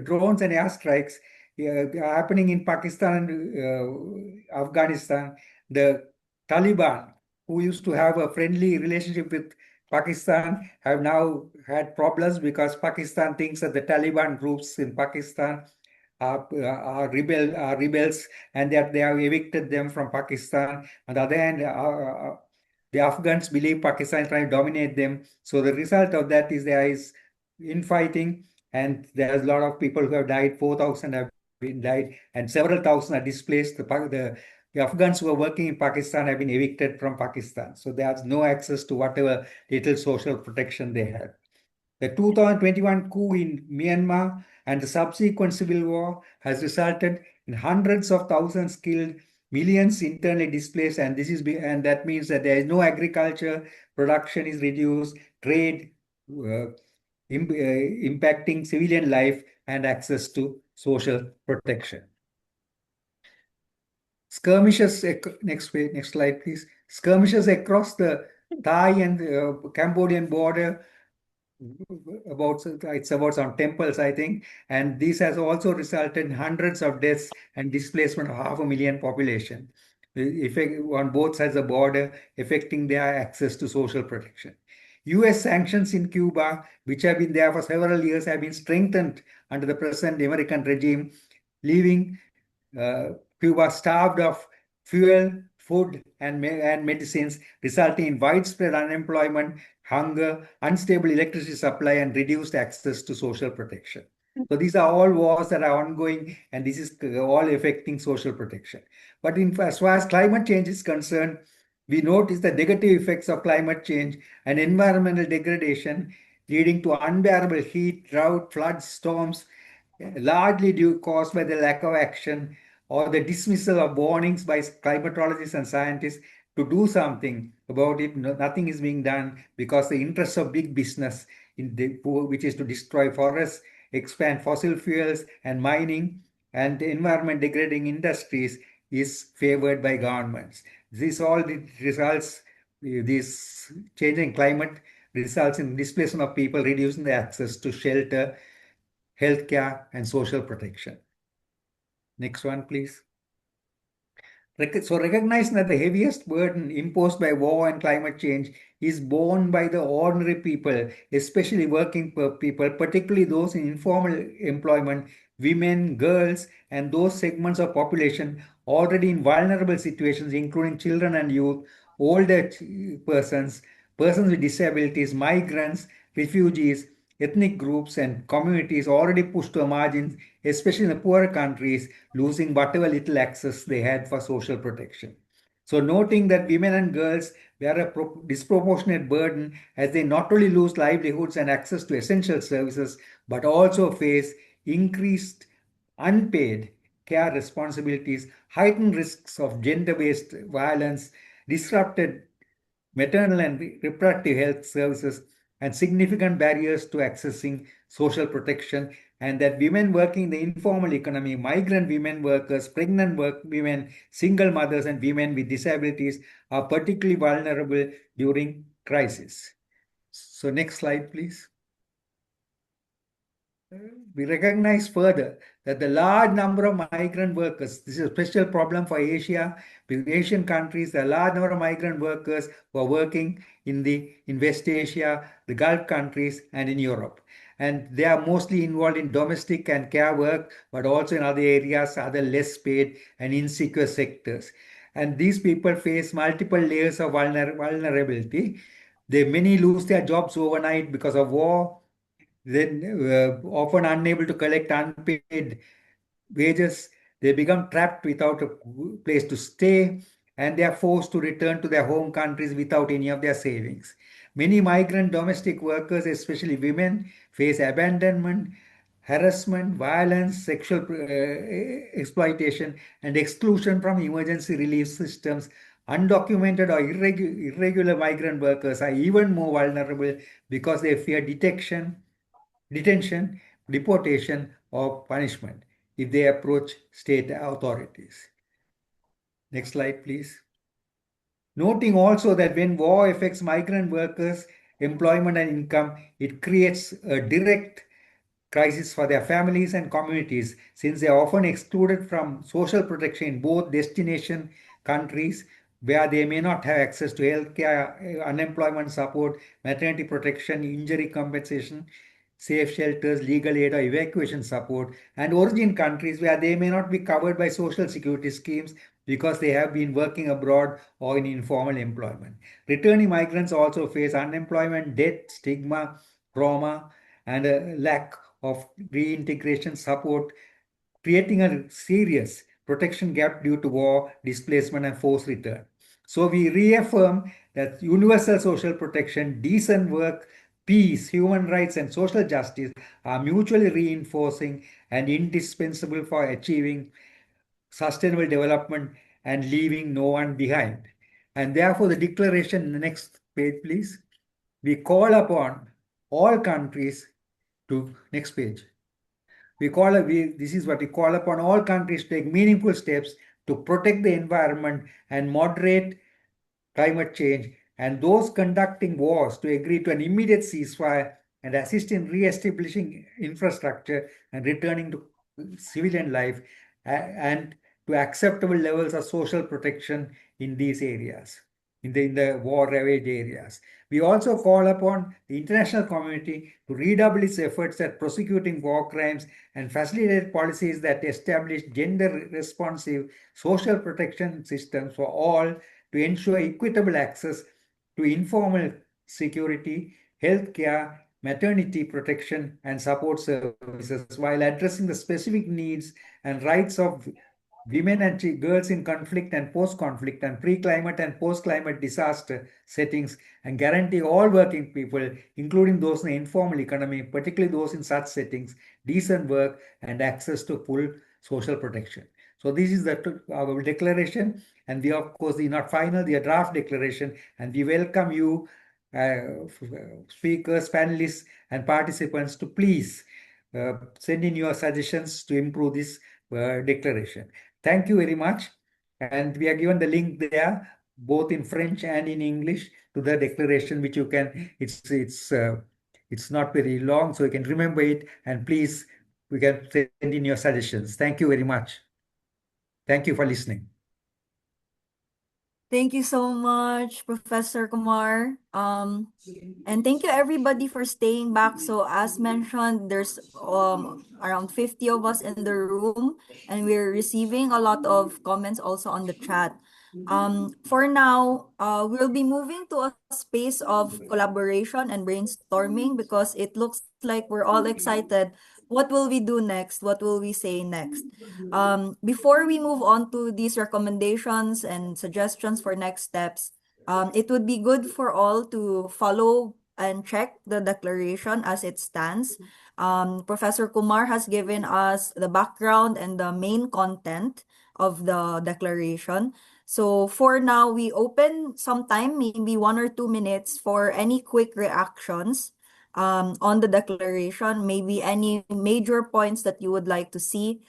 Drones and airstrikes are happening in Pakistan and Afghanistan. The Taliban, who used to have a friendly relationship with Pakistan, have now had problems because Pakistan thinks that the Taliban groups in Pakistan are rebels, and that they have evicted them from Pakistan. On the other hand, the Afghans believe Pakistan is trying to dominate them. So the result of that is there is infighting, and there's a lot of people who have died. 4,000 have been died, and several thousand are displaced. The Afghans who are working in Pakistan have been evicted from Pakistan. So there's no access to whatever little social protection they had. The 2021 coup in Myanmar and the subsequent civil war has resulted in hundreds of thousands killed, millions internally displaced, and that means that there is no agriculture, production is reduced, trade impacting civilian life and access to social protection. Skirmishes, next slide, please. Skirmishes across the Thai and Cambodian border, it's about some temples, I think, and this has also resulted in hundreds of deaths and displacement of 500,000 population, effect on both sides of the border, affecting their access to social protection. US sanctions in Cuba, which have been there for several years, have been strengthened under the present American regime, leaving Cuba starved of fuel, food, and medicines, resulting in widespread unemployment, hunger, unstable electricity supply, and reduced access to social protection. So these are all wars that are ongoing, and this is all affecting social protection. But as far as climate change is concerned, we notice the negative effects of climate change and environmental degradation, leading to unbearable heat, drought, floods, storms, largely caused by the lack of action or the dismissal of warnings by climatologists and scientists to do something about it. Nothing is being done because the interests of big business, which is to destroy forests, expand fossil fuels and mining, and environment degrading industries, is favored by governments. This all results, this changing climate results in displacement of people, reducing the access to shelter, healthcare, and social protection. Next one, please. So recognizing that the heaviest burden imposed by war and climate change is borne by the ordinary people, especially working people, particularly those in informal employment, women, girls, and those segments of population already in vulnerable situations, including children and youth, older persons, persons with disabilities, migrants, refugees, ethnic groups, and communities already pushed to the margins, especially in the poorer countries, losing whatever little access they had for social protection. So noting that women and girls bear a disproportionate burden as they not only lose livelihoods and access to essential services, but also face increased unpaid care responsibilities, heightened risks of gender-based violence, disrupted maternal and reproductive health services, and significant barriers to accessing social protection, and that women working in the informal economy, migrant women workers, pregnant women, single mothers, and women with disabilities are particularly vulnerable during crisis. So next slide, please. We recognize further that the large number of migrant workers, this is a special problem for Asia, with Asian countries, the large number of migrant workers who are working in West Asia, the Gulf countries, and in Europe. And they are mostly involved in domestic and care work, but also in other areas, other less paid and insecure sectors. And these people face multiple layers of vulnerability. Many lose their jobs overnight because of war, then often unable to collect unpaid wages. They become trapped without a place to stay, and they are forced to return to their home countries without any of their savings. Many migrant domestic workers, especially women, face abandonment, harassment, violence, sexual exploitation, and exclusion from emergency relief systems. Undocumented or irregular migrant workers are even more vulnerable because they fear detention, deportation, or punishment if they approach state authorities. Next slide, please. Noting also that when war affects migrant workers' employment and income, it creates a direct crisis for their families and communities, since they are often excluded from social protection in both destination countries, where they may not have access to health care, unemployment support, maternity protection, injury compensation, safe shelters, legal aid or evacuation support, and origin countries where they may not be covered by social security schemes because they have been working abroad or in informal employment. Returning migrants also face unemployment, debt, stigma, trauma, and a lack of reintegration support, creating a serious protection gap due to war, displacement, and forced return. So we reaffirm that universal social protection, decent work, peace, human rights, and social justice are mutually reinforcing and indispensable for achieving sustainable development and leaving no one behind. And therefore, the declaration, the next page, please. We call upon all countries to, next page. This is what we call upon all countries to take meaningful steps to protect the environment and moderate climate change, and those conducting wars to agree to an immediate ceasefire and assist in re-establishing infrastructure and returning to civilian life, and to acceptable levels of social protection in these areas, in the war-ravaged areas. We also call upon the international community to redouble its efforts at prosecuting war crimes and facilitate policies that establish gender-responsive social protection systems for all to ensure equitable access to informal security, healthcare, maternity protection, and support services, while addressing the specific needs and rights of women and girls in conflict and post-conflict and pre-climate and post-climate disaster settings, and guarantee all working people, including those in the informal economy, particularly those in such settings, decent work and access to full social protection. So this is our declaration, and we, of course, the not final, the draft declaration, and we welcome you, speakers, panelists, and participants to please send in your suggestions to improve this declaration. Thank you very much. And we are given the link there, both in French and in English, to the declaration, which you can, it's not very long, so you can remember it, and please, we can send in your suggestions. Thank you very much. Thank you for listening. Thank you so much, Professor Kumar. And thank you everybody for staying back. So as mentioned, there's around 50 of us in the room, and we're receiving a lot of comments also on the chat. For now, we'll be moving to a space of collaboration and brainstorming because it looks like we're all excited. What will we do next? What will we say next? Before we move on to these recommendations and suggestions for next steps, it would be good for all to follow and check the declaration as it stands. Professor Kumar has given us the background and the main content of the declaration. So for now, we open some time, maybe 1 or 2 minutes, for any quick reactions on the declaration, maybe any major points that you would like to see.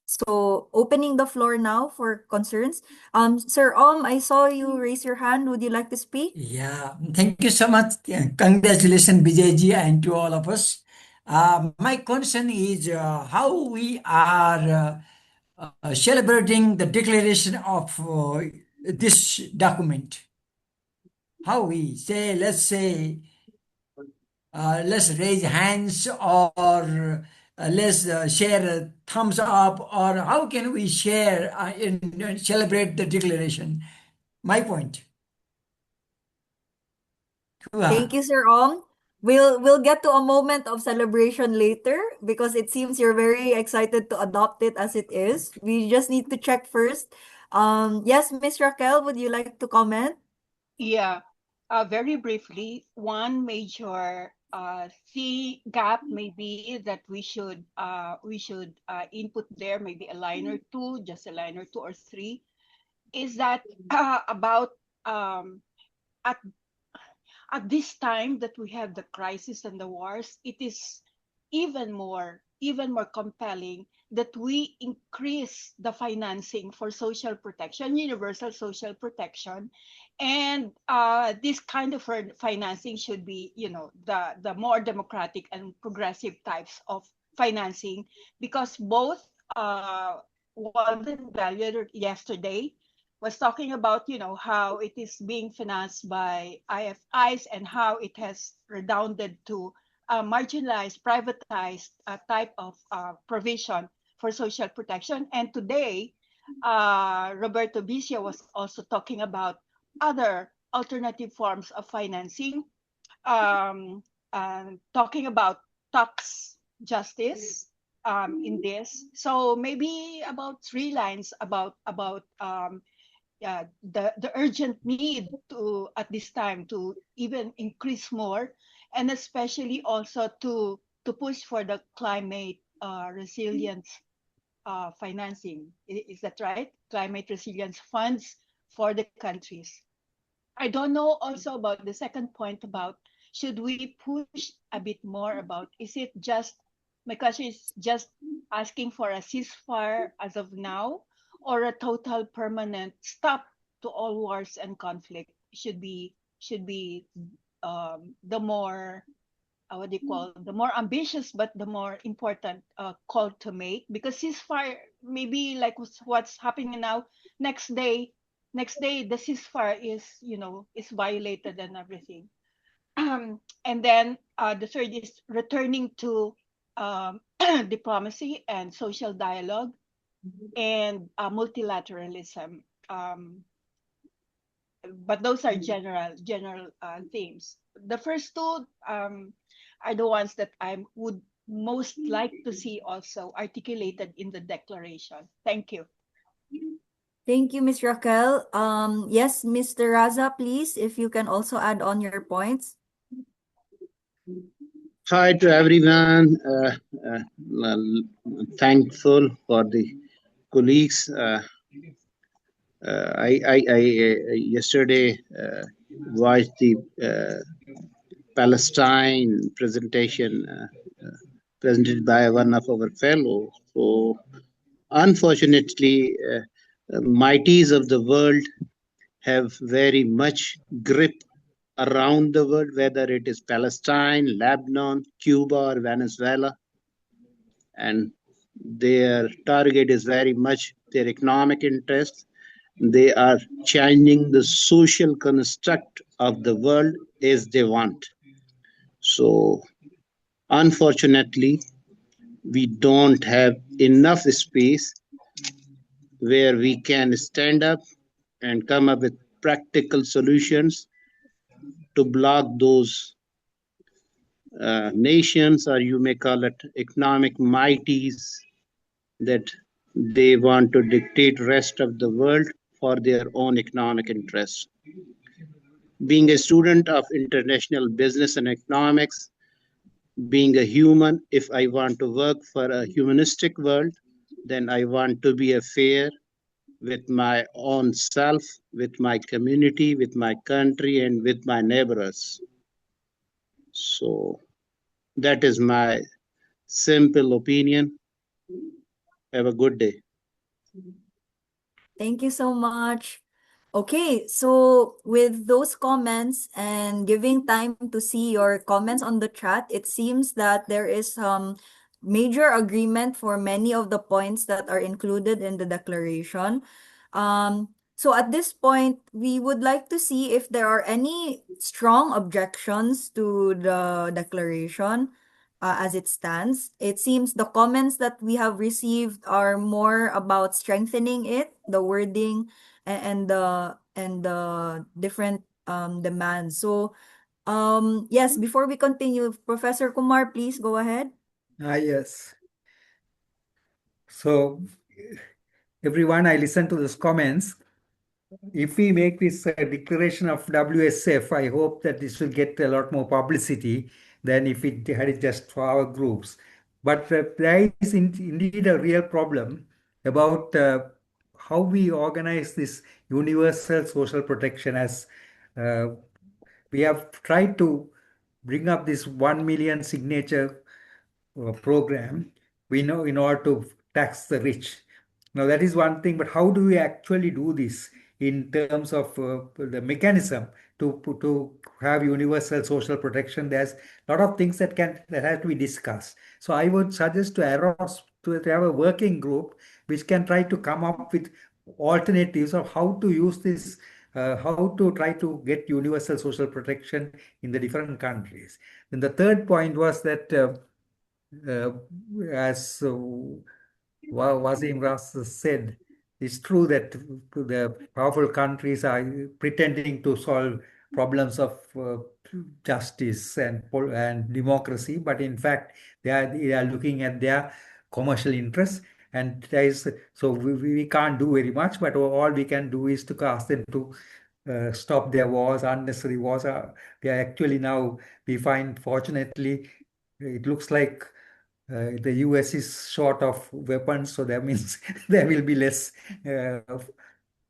So opening the floor now for concerns. Sir I saw you raise your hand. Would you like to speak? Yeah, thank you so much. Congratulations, Vijayji, and to all of us. My concern is how we are celebrating the declaration of this document. How we say, let's say, let's raise hands, or let's share a thumbs up, or how can we share and celebrate the declaration? My point. Thank you, Sir We'll get to a moment of celebration later because it seems you're very excited to adopt it as it is. We just need to check first. Yes, Miss Raquel, would you like to comment? Yeah, very briefly, one major gap maybe that we should input there, maybe a line or two, just a line or two or three, is that about at this time that we have the crisis and the wars, it is even more compelling that we increase the financing for social protection, universal social protection. And this kind of financing should be, the more democratic and progressive types of financing, because both Walden valued yesterday, was talking about, how it is being financed by IFIs and how it has redounded to a marginalized, privatized type of provision for social protection. And today, Roberto Vicia was also talking about other alternative forms of financing, talking about tax justice in this. So maybe about 3 lines about the urgent need to at this time to even increase more, and especially also to push for the climate resilience financing. Is that right? Climate resilience funds for the countries. I don't know also about the second point about should we push a bit more about, is it just, my question is just asking for a ceasefire as of now, or a total permanent stop to all wars and conflict should be the more what do you call, the more ambitious but the more important call to make, because ceasefire maybe like what's happening now, next day the ceasefire is violated and everything. And then the third is returning to diplomacy and social dialogue and multilateralism. But those are general themes. The first two are the ones that I would most like to see also articulated in the declaration. Thank you. Thank you, Ms. Raquel. Yes, Mr. Raza, please, if you can also add on your points. Hi to everyone. Thankful for the colleagues. I yesterday watched the Palestine presentation presented by one of our fellows. So unfortunately, mighties of the world have very much grip around the world, whether it is Palestine, Lebanon, Cuba, or Venezuela. And their target is very much their economic interests. They are changing the social construct of the world as they want. So unfortunately, we don't have enough space where we can stand up and come up with practical solutions to block those nations, or you may call it economic mighties, that they want to dictate rest of the world for their own economic interests. Being a student of international business and economics, being a human, if I want to work for a humanistic world, then I want to be fair with my own self, with my community, with my country, and with my neighbors. So that is my simple opinion. Have a good day. Thank you so much. Okay, so with those comments and giving time to see your comments on the chat, it seems that there is some major agreement for many of the points that are included in the declaration. So at this point, we would like to see if there are any strong objections to the declaration as it stands. It seems the comments that we have received are more about strengthening it, the wording, and the different demands. So yes, before we continue, Professor Kumar, please go ahead. Yes. So everyone, I listened to those comments. If we make this declaration of WSF, I hope that this will get a lot more publicity than if it had it just for our groups. But there is indeed a real problem about how we organize this universal social protection, as we have tried to bring up this 1 million signature program, we know, in order to tax the rich. Now that is one thing, but how do we actually do this in terms of the mechanism to have universal social protection? There's a lot of things that have to be discussed. So I would suggest to AROS to have a working group which can try to come up with alternatives of how to use this, how to try to get universal social protection in the different countries. Then the third point was that, uh, as Wasim Ras said, it's true that the powerful countries are pretending to solve problems of justice and democracy, but in fact they are looking at their commercial interests, and there is, so we can't do very much, but all we can do is to ask them to stop their wars, unnecessary wars. They are actually now, we find, fortunately, it looks like the US is short of weapons, so that means there will be less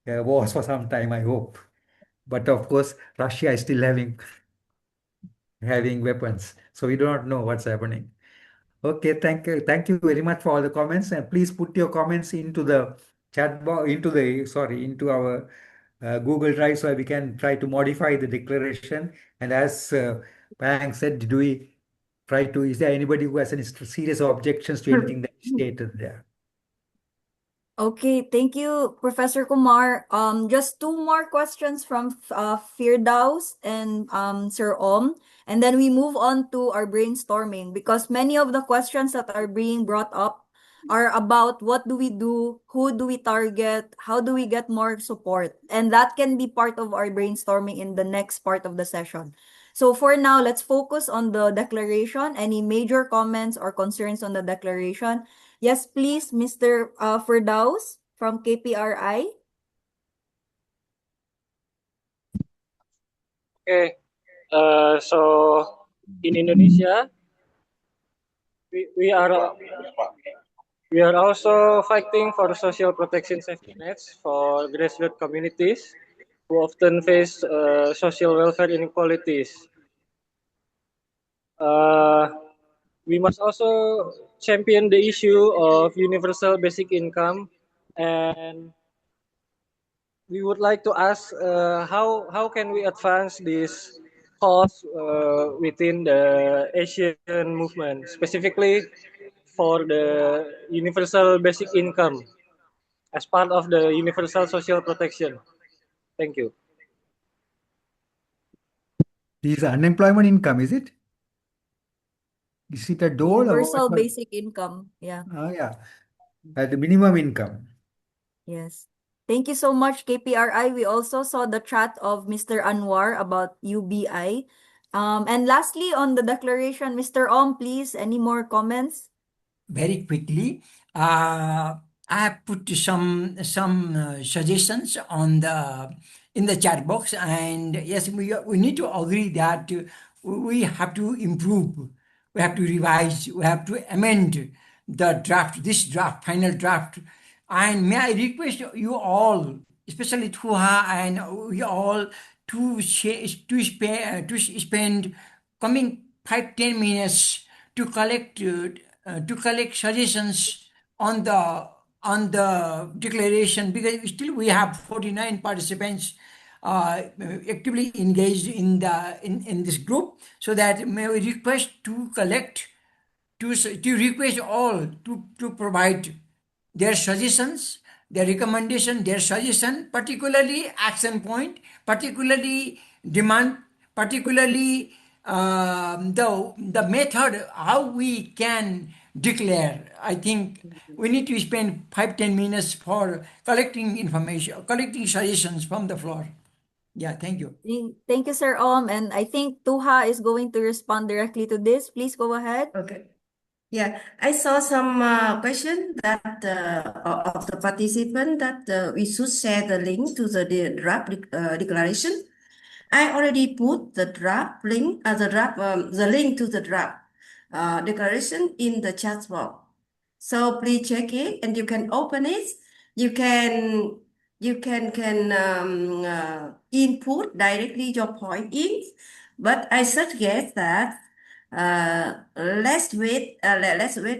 wars for some time, I hope. But of course, Russia is still having weapons, so we do not know what's happening. Okay, thank you very much for all the comments, and please put your comments into the chat box, into our Google Drive, so we can try to modify the declaration. And as Pang said, is there anybody who has any serious objections to anything that is stated there? Okay, thank you, Professor Kumar. Just two more questions from Firdaus and Sir Om, and then we move on to our brainstorming, because many of the questions that are being brought up are about what do we do, who do we target, how do we get more support, and that can be part of our brainstorming in the next part of the session. So for now, let's focus on the declaration. Any major comments or concerns on the declaration? Yes, please, Mr. Firdaus from KPRI. Okay, so in Indonesia, we are also fighting for social protection safety nets for grassroots communities who often face social welfare inequalities. We must also champion the issue of universal basic income, and we would like to ask how can we advance this cause within the Asian movement, specifically for the universal basic income as part of the universal social protection. Thank you. This is unemployment income, is it? Is it a dole or Universal what? basic income. Yeah. Oh, yeah, at the minimum income. Yes. Thank you so much, KPRI. We also saw the chat of Mr. Anwar about UBI. And lastly, on the declaration, Mr. Om, please, any more comments? Very quickly, I have put some suggestions on the in the chat box, and yes, we need to agree that we have to improve, we have to revise, we have to amend this draft, final draft. And may I request you all, especially Tuha and we all, to spend coming 5-10 minutes to collect suggestions on the declaration, because still we have 49 participants actively engaged in this group. So that may we request to collect, to request all to provide their suggestions, their recommendation, their suggestion, particularly action point, particularly demand, particularly the method how we can declare. I think we need to spend 5-10 minutes for collecting information, collecting suggestions from the floor. Yeah, thank you. Thank you, Sir Om. And I think Tuha is going to respond directly to this. Please go ahead. Okay. Yeah, I saw some question that of the participant that we should share the link to the draft declaration. I already put the draft link, the link to the draft declaration in the chat box. So please check it, and you can open it. You can input directly your point in, but I suggest that let's wait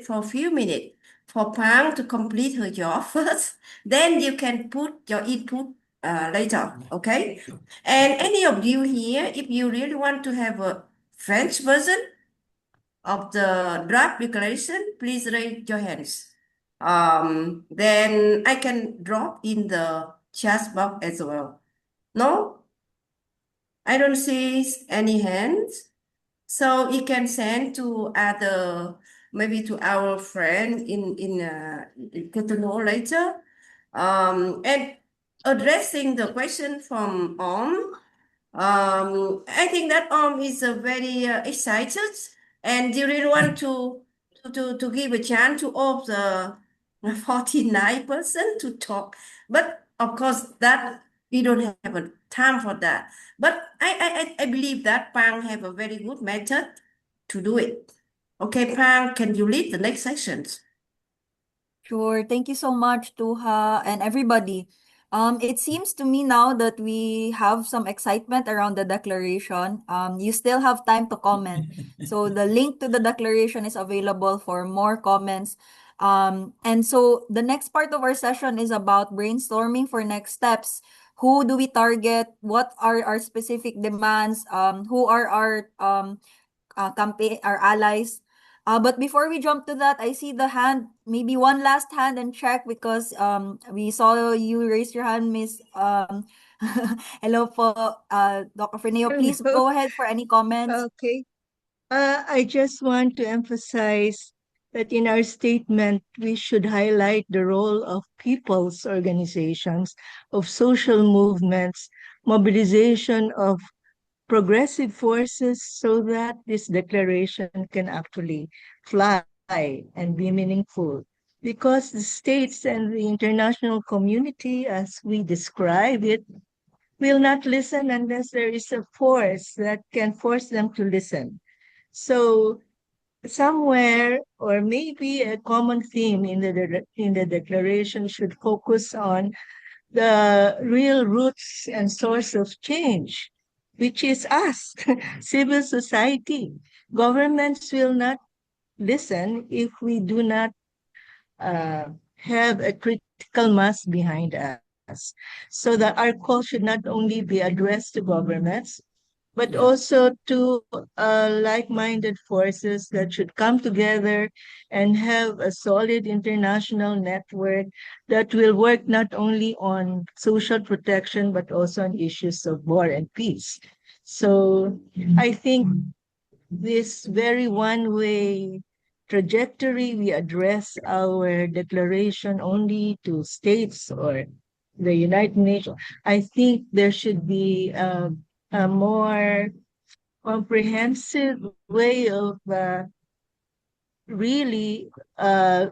for a few minutes for Pang to complete her job first. Then you can put your input later, okay? And any of you here, if you really want to have a French version of the draft declaration, please raise your hands. then I can drop in the chat box as well. No, I don't see any hands. So you can send to other, maybe to our friend in Cotonou later. And addressing the question from I think that is very excited, and you really want to give a chance to all the 49% to talk. But of course, that we don't have a time for that. But I believe that Pang have a very good method to do it. Okay, Pang, can you lead the next sessions? Sure. Thank you so much, Tuha, and everybody. It seems to me now that we have some excitement around the declaration. You still have time to comment. So the link to the declaration is available for more comments. And so the next part of our session is about brainstorming for next steps. Who do we target? What are our specific demands? Who are our campaign, our allies? But before we jump to that, I see the hand, maybe one last hand and check because we saw you raise your hand, Miss. Hello po, Dr. Ferneo. Please Hello. go ahead for any comments. Okay. I just want to emphasize that in our statement, we should highlight the role of people's organizations, of social movements, mobilization of progressive forces so that this declaration can actually fly and be meaningful. Because the states and the international community, as we describe it, will not listen unless there is a force that can force them to listen. So somewhere, or maybe a common theme in the declaration should focus on the real roots and source of change, which is us, civil society. Governments will not listen if we do not have a critical mass behind us. So that our call should not only be addressed to governments, but also to like-minded forces that should come together and have a solid international network that will work not only on social protection, but also on issues of war and peace. So I think this very one-way trajectory, we address our declaration only to states or the United Nations. I think there should be a more comprehensive way of really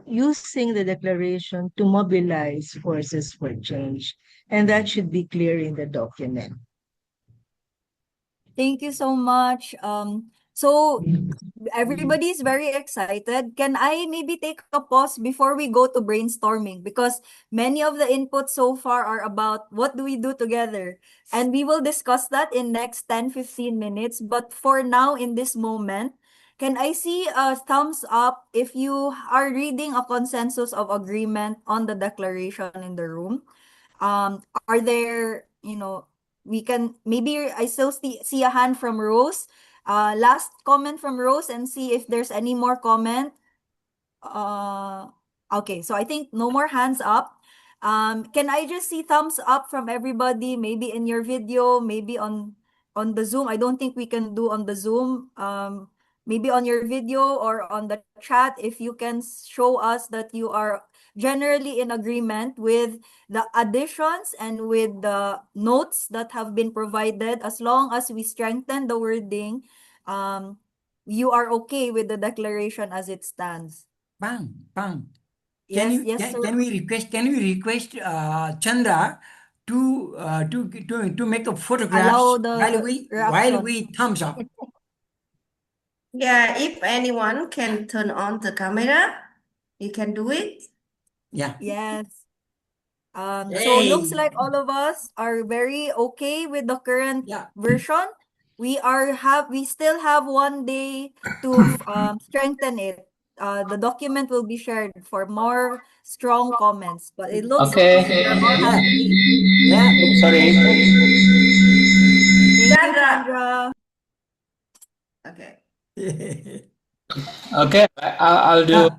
using the declaration to mobilize forces for change. And that should be clear in the document. Thank you so much. So everybody's very excited. Can I maybe take a pause before we go to brainstorming? Because many of the inputs so far are about what do we do together? And we will discuss that in next 10-15 minutes. But for now, in this moment, can I see a thumbs up if you are reading a consensus of agreement on the declaration in the room? Are there, we can, maybe I still see a hand from Rose. Last comment from Rose and see if there's any more comment. Okay, so I think no more hands up. Can I just see thumbs up from everybody? Maybe in your video, maybe on the Zoom. I don't think we can do on the Zoom. Maybe on your video or on the chat, if you can show us that you are generally in agreement with the additions and with the notes that have been provided, as long as we strengthen the wording, you are okay with the declaration as it stands. Pang. Yes, sir. Can we request Chandra to make a photograph Allow the while we thumbs up? Yeah, if anyone can turn on the camera, you can do it. Yeah. Yes. So looks like all of us are very okay with the current version. We still have one day to strengthen it. The document will be shared for more strong comments, but it looks like we're all happy. Yeah. Sorry. Thank you, Chandra. Okay. Okay, I'll do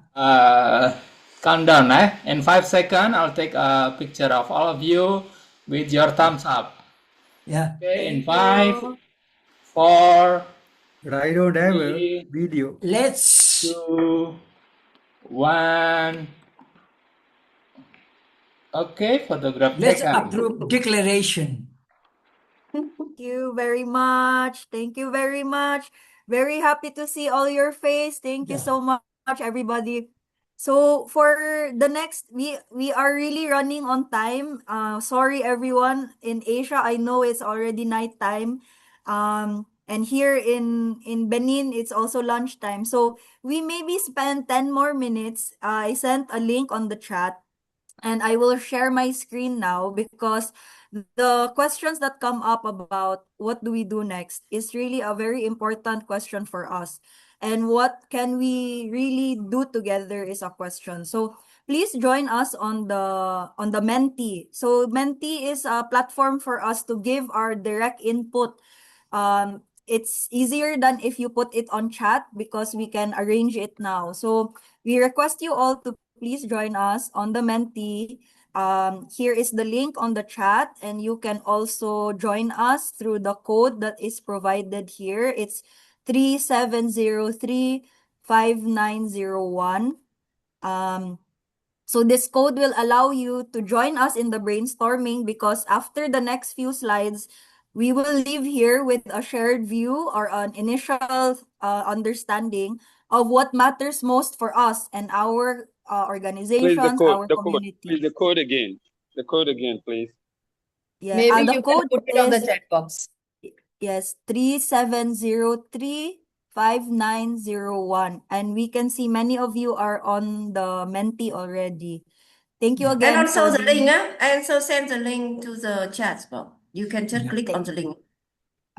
countdown. In 5 seconds, I'll take a picture of all of you with your thumbs up. Yeah. Okay, in Thank 5, you. 4, But I don't have a 3, video. Let's 2, 1. Okay, photograph let's taken. approve declaration. Thank you very much. Thank you very much. Very happy to see all your face. Thank you Yeah. so much, everybody. So for the next, we are really running on time. Sorry everyone in Asia. I know it's already night time. And here in Benin, it's also lunchtime. So we maybe spend 10 more minutes. I sent a link on the chat and I will share my screen now because the questions that come up about what do we do next is really a very important question for us. And what can we really do together is a question. So please join us on the Menti. So Menti is a platform for us to give our direct input. It's easier than if you put it on chat because we can arrange it now. So we request you all to please join us on the Menti. Here is the link on the chat, and you can also join us through the code that is provided here. It's 37035901. So this code will allow you to join us in the brainstorming because after the next few slides, we will leave here with a shared view or an initial understanding of what matters most for us and our Please, organizations, our the code. Please, communities. the code again. The code again, please. Yeah, Maybe the you can code put it on the is chat box. yes 37035901, and we can see many of you are on the Menti already. Thank you Yeah. And again also for the link, being. I also send the link to the chat box. You can just Yeah. click on the link.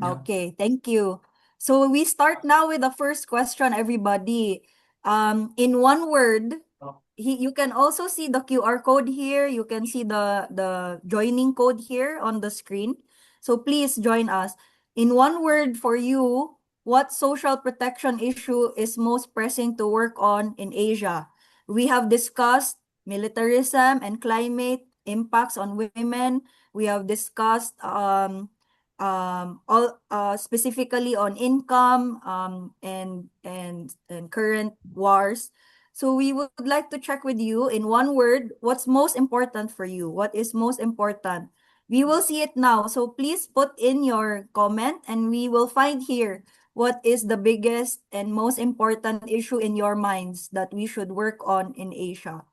Yeah. Okay, thank you. So we start now with the first question, everybody. In one word, you can also see the QR code here. You can see the joining code here on the screen. So please join us. In one word for you, what social protection issue is most pressing to work on in Asia? We have discussed militarism and climate impacts on women. We have discussed all specifically on income and current wars. So we would like to check with you in one word, what's most important for you? What is most important? We will see it now. So please put in your comment and we will find here what is the biggest and most important issue in your minds that we should work on in Asia.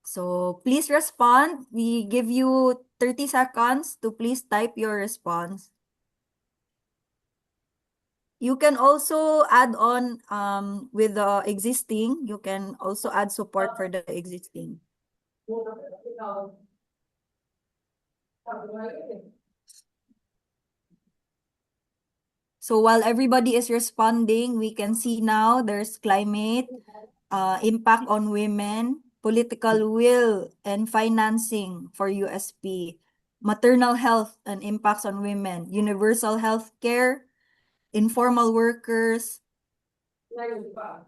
So please respond. We give you 30 seconds to please type your response. You can also add on with the existing. You can also add support for the existing. So while everybody is responding, we can see now there's climate, impact on women, political will and financing for USP, maternal health and impacts on women, universal health care, informal workers.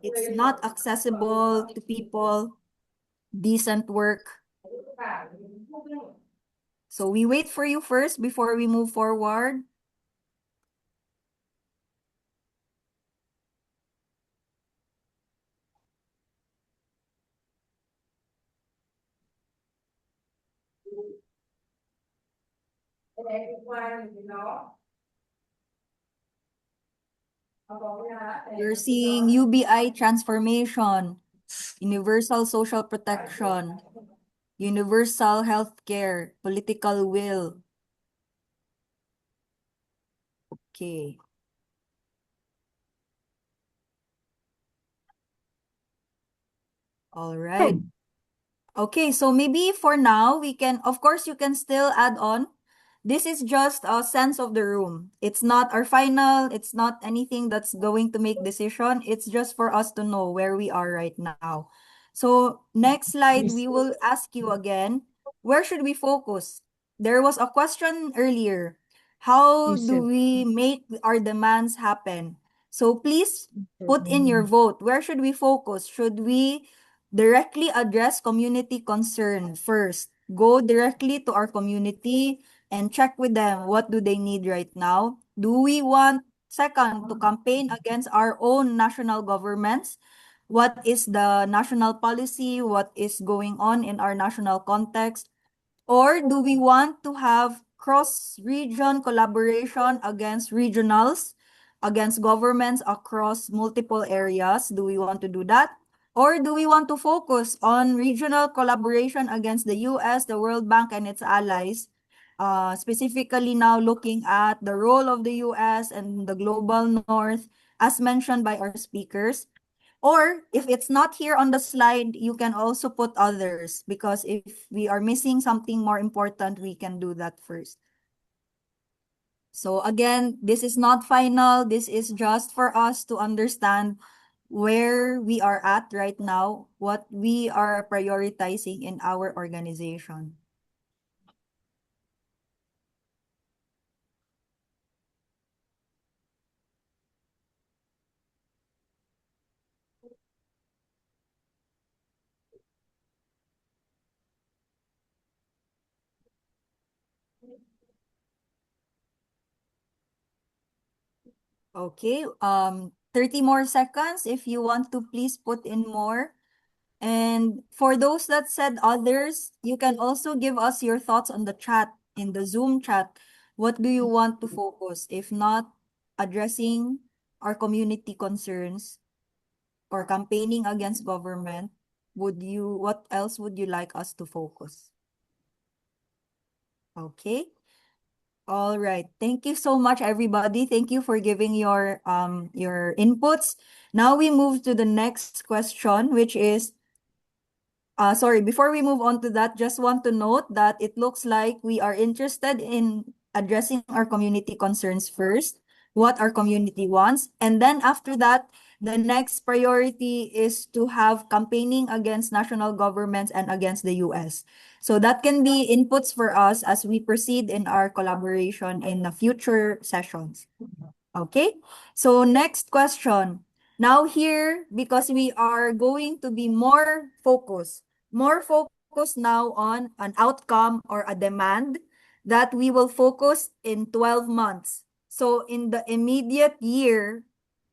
It's not accessible to people, decent work. So we wait for you first before we move forward. You're seeing UBI transformation, universal social protection, universal health care, political will. Okay. All right. Okay, so maybe for now, we can, of course, you can still add on. This is just a sense of the room. It's not our final, it's not anything that's going to make decision. It's just for us to know where we are right now. So next slide, we will ask you again, where should we focus? There was a question earlier. How do we make our demands happen? So please put in your vote. Where should we focus? Should we directly address community concern first. Go directly to our community and check with them what do they need right now. Do we want, second, to campaign against our own national governments? What is the national policy? What is going on in our national context? Or do we want to have cross-region collaboration against regionals, against governments across multiple areas? Do we want to do that? Or do we want to focus on regional collaboration against the US, the World Bank, and its allies? Specifically now looking at the role of the US and the global north, as mentioned by our speakers. Or if it's not here on the slide, you can also put others, because if we are missing something more important, we can do that first. So again, this is not final. This is just for us to understand where we are at right now, what we are prioritizing in our organization. Okay, 30 more seconds. If you want to, please put in more. And for those that said others, you can also give us your thoughts on the chat, in the Zoom chat. What do you want to focus? If not addressing our community concerns or campaigning against government, what else would you like us to focus? Okay. All right. Thank you so much, everybody. Thank you for giving your inputs. Now we move to the next question, which is, sorry, before we move on to that, just want to note that it looks like we are interested in addressing our community concerns first, what our community wants. And then after that, the next priority is to have campaigning against national governments and against the US. So that can be inputs for us as we proceed in our collaboration in the future sessions. Okay, so next question. Now here, because we are going to be more focused now on an outcome or a demand that we will focus in 12 months. So in the immediate year,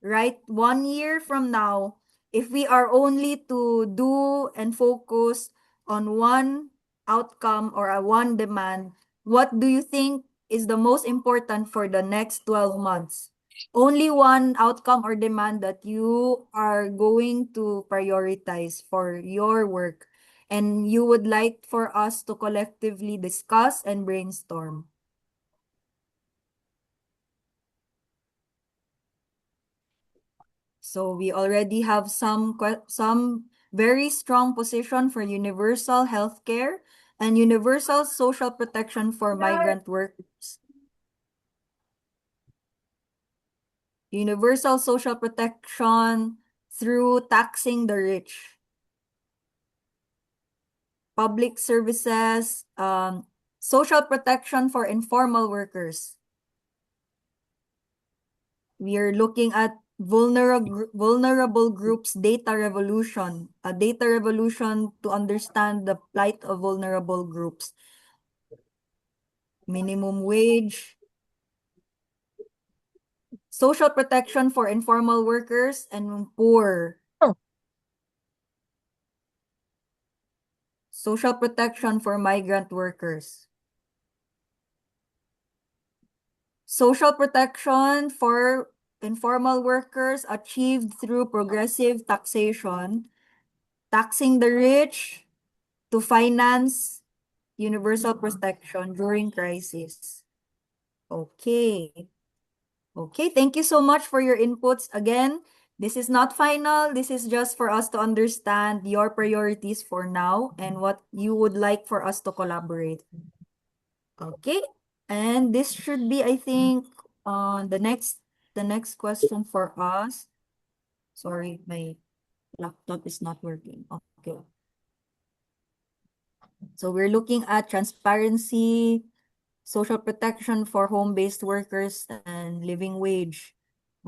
right, 1 year from now, if we are only to do and focus on one outcome or a one demand, what do you think is the most important for the next 12 months? Only one outcome or demand that you are going to prioritize for your work, and you would like for us to collectively discuss and brainstorm. So we already have some very strong position for universal healthcare and universal social protection for migrant workers. Universal social protection through taxing the rich. Public services, social protection for informal workers. We are looking at vulnerable groups data revolution, a data revolution to understand the plight of vulnerable groups. Minimum wage, social protection for informal workers and poor. Social protection for migrant workers. Social protection for informal workers achieved through progressive taxation, taxing the rich to finance universal protection during crisis. Okay. Okay, thank you so much for your inputs. Again, this is not final. This is just for us to understand your priorities for now and what you would like for us to collaborate. Okay, and this should be, I think, the next question for us. Sorry, my laptop is not working. Okay. So we're looking at transparency, social protection for home-based workers, and living wage.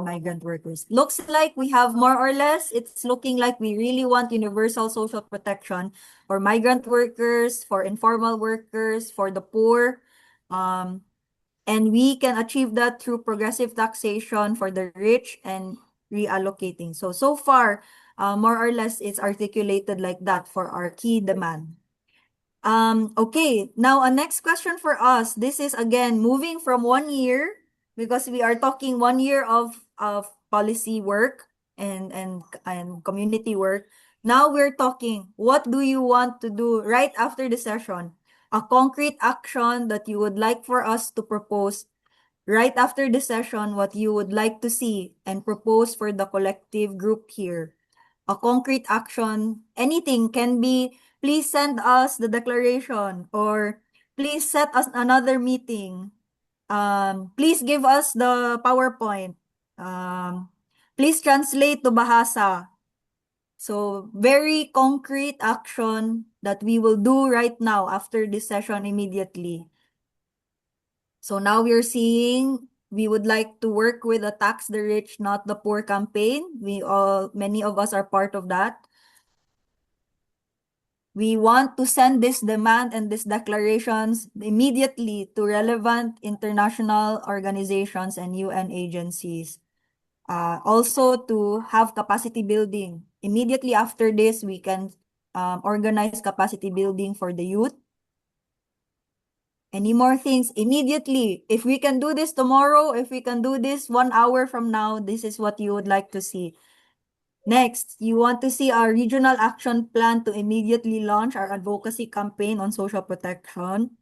migrant workers. Looks like we have more or less, it's looking like we really want universal social protection for migrant workers, for informal workers, for the poor. And we can achieve that through progressive taxation for the rich and reallocating. So far, more or less, it's articulated like that for our key demand. Okay, now a next question for us. This is again moving from 1 year because we are talking 1 year of policy work and community work. Now we're talking, what do you want to do right after the session? A concrete action that you would like for us to propose right after the session, what you would like to see and propose for the collective group here. A concrete action, anything can be, please send us the declaration, or please set us another meeting. Please give us the PowerPoint. Please translate to Bahasa. So very concrete action that we will do right now after this session immediately. So now we're seeing we would like to work with a tax the rich, not the poor campaign. Many of us are part of that. We want to send this demand and these declarations immediately to relevant international organizations and UN agencies. Also to have capacity building. Immediately after this, we can organize capacity building for the youth. Any more things immediately? If we can do this tomorrow, if we can do this 1 hour from now, this is what you would like to see. Next, you want to see our regional action plan to immediately launch our advocacy campaign on social protection.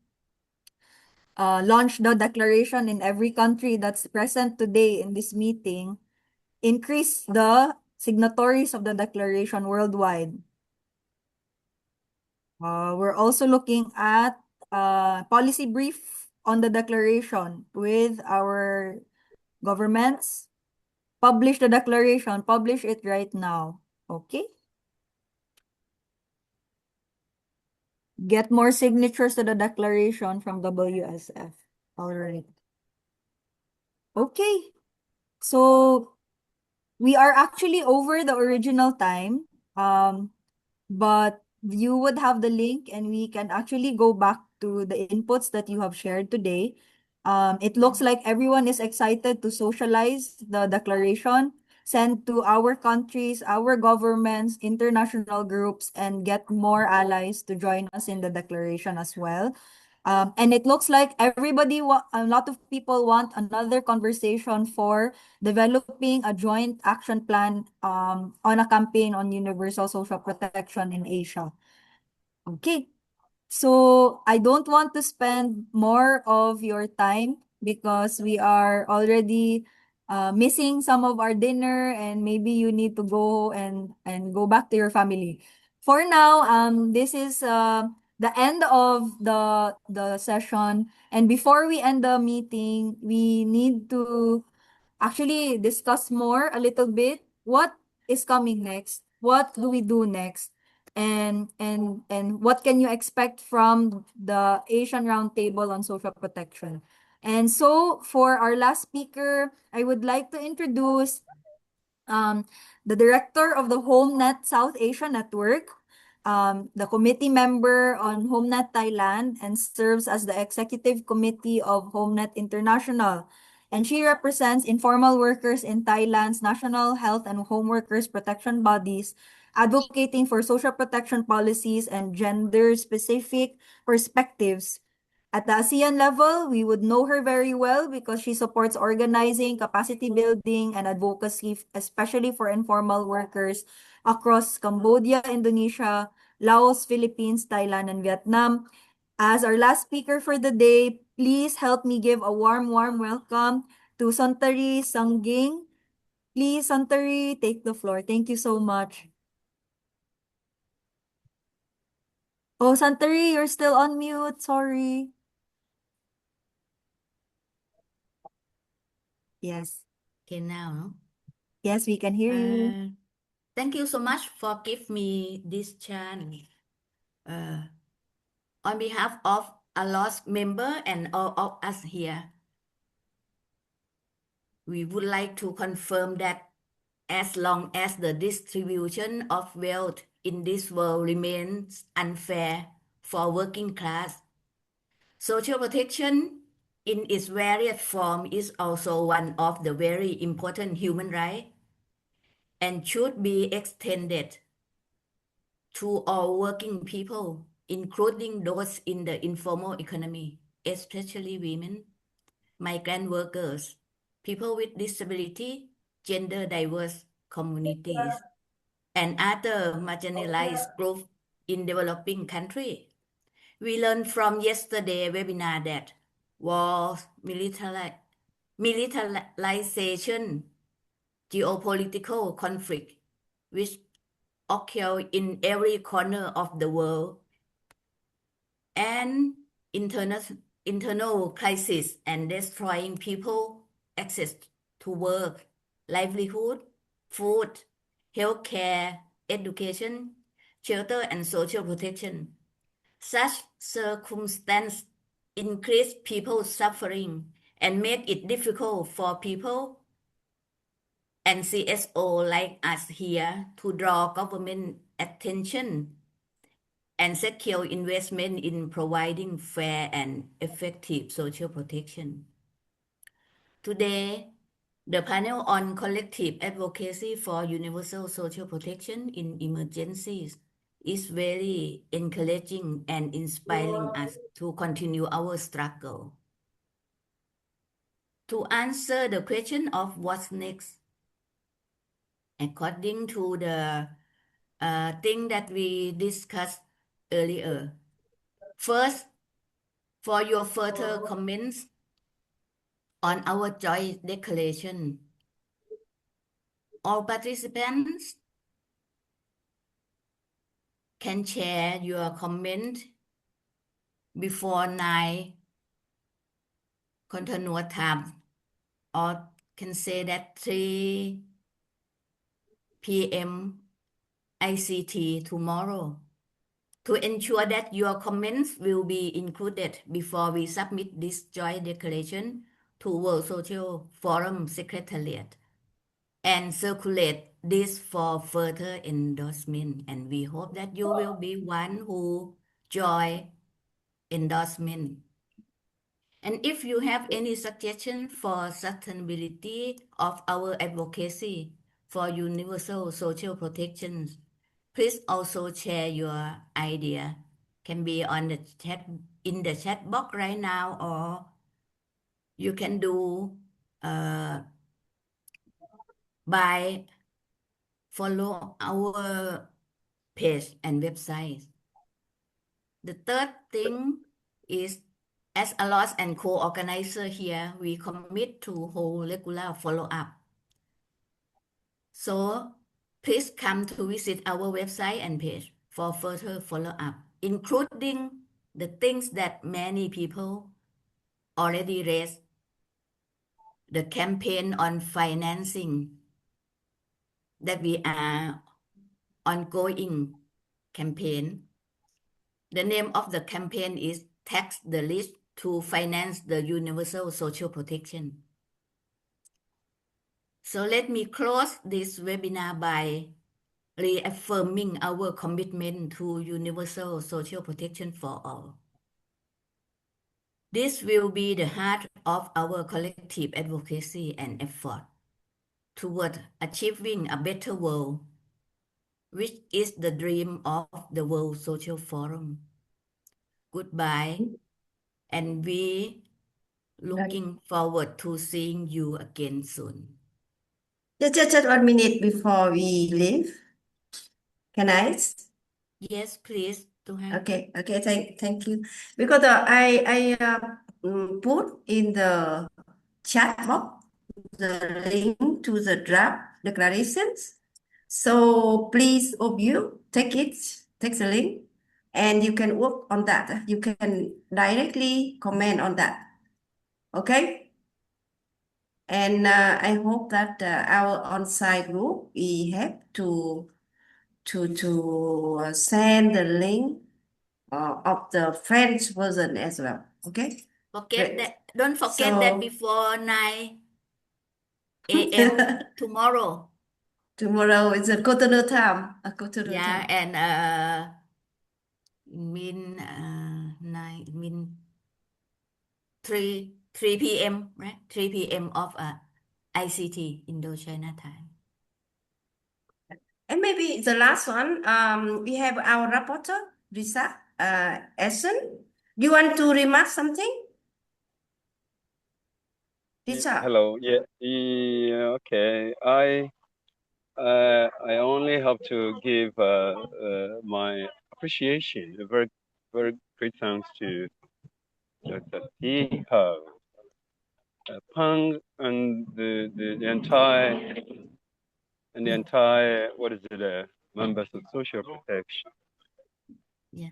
Launch the declaration in every country that's present today in this meeting. Increase the signatories of the declaration worldwide. We're also looking at policy brief on the declaration with our governments. Publish the declaration, publish it right now. Okay? Get more signatures to the declaration from WSF. All right. Okay. So we are actually over the original time. But you would have the link and we can actually go back to the inputs that you have shared today. It looks like everyone is excited to socialize the declaration, send to our countries, our governments, international groups, and get more allies to join us in the declaration as well. And it looks like a lot of people want another conversation for developing a joint action plan on a campaign on universal social protection in Asia. Okay, so I don't want to spend more of your time because we are already missing some of our dinner and maybe you need to go and go back to your family. For now, this is the end of the session. And before we end the meeting, we need to actually discuss more a little bit. What is coming next? What do we do next? And what can you expect from the Asian Roundtable on Social Protection? And so for our last speaker, I would like to introduce the director of the HomeNet South Asia Network, the committee member on HomeNet Thailand, and serves as the executive committee of HomeNet International. And she represents informal workers in Thailand's national health and home workers protection bodies, advocating for social protection policies and gender-specific perspectives. At the ASEAN level, we would know her very well because she supports organizing, capacity building, and advocacy, especially for informal workers across Cambodia, Indonesia, Laos, Philippines, Thailand, and Vietnam. As our last speaker for the day, please help me give a warm welcome to Santari Sangging. Please, Santari, take the floor. Thank you so much. Oh, Santari, you're still on mute. Sorry. Yes. Okay, now, no? Yes, we can hear you. Thank you so much for giving me this chance. On behalf of a lost member and all of us here, we would like to confirm that as long as the distribution of wealth in this world remains unfair for working class, social protection in its various form is also one of the very important human rights and should be extended to all working people, including those in the informal economy, especially women, migrant workers, people with disability, gender diverse communities, and other marginalized groups in developing countries. We learned from yesterday's webinar that war, militarization, geopolitical conflict, which occur in every corner of the world, and internal crisis and destroying people access to work, livelihood, food, healthcare, education, shelter, and social protection. Such circumstances increase people's suffering and make it difficult for people and CSO like us here to draw government attention and secure investment in providing fair and effective social protection. Today, the panel on collective advocacy for universal social protection in emergencies is very encouraging and inspiring us to continue our struggle. To answer the question of what's next, according to the thing that we discussed earlier. First, for your further comments on our joint declaration, all participants can share your comment before 9 continuous time, or can say that 3 p.m. ICT tomorrow, to ensure that your comments will be included before we submit this joint declaration to World Social Forum Secretariat and circulate this for further endorsement. And we hope that you will be one who join endorsement. And if you have any suggestion for sustainability of our advocacy for universal social protections, please also share your idea. Can be on the chat, in the chat box right now, or you can do by follow our page and website. The third thing is, as a loss and co-organizer here, we commit to hold regular follow-up. So please come to visit our website and page for further follow-up, including the things that many people already raised. The campaign on financing that we are ongoing campaign. The name of the campaign is Tax the Rich to Finance the Universal Social Protection. So let me close this webinar by reaffirming our commitment to universal social protection for all. This will be the heart of our collective advocacy and effort toward achieving a better world, which is the dream of the World Social Forum. Goodbye, and we looking forward to seeing you again soon. Just 1 minute before we leave. Can I? Yes, please. To have. Okay. Thank you. Because I put in the chat box the link to the draft declarations. So please, of you, take the link, and you can work on that. You can directly comment on that. Okay. And I hope that our on-site group we have to send the link of the French version as well. Okay. Forget Great. that. Don't forget that So before 9 a.m. tomorrow. Tomorrow is a Cotonou time. A Cotonou Yeah, time. and mean 3 p.m. right? 3 p.m. of ICT Indochina time. And maybe the last one, we have our rapporteur, Risa Essen. Do you want to remark something? Risa. Hello. Yeah. Okay. I only have to give my appreciation, a very, very great thanks to Dr. T. Ho, Pang, and the entire what is it? Members of social protection. Yeah.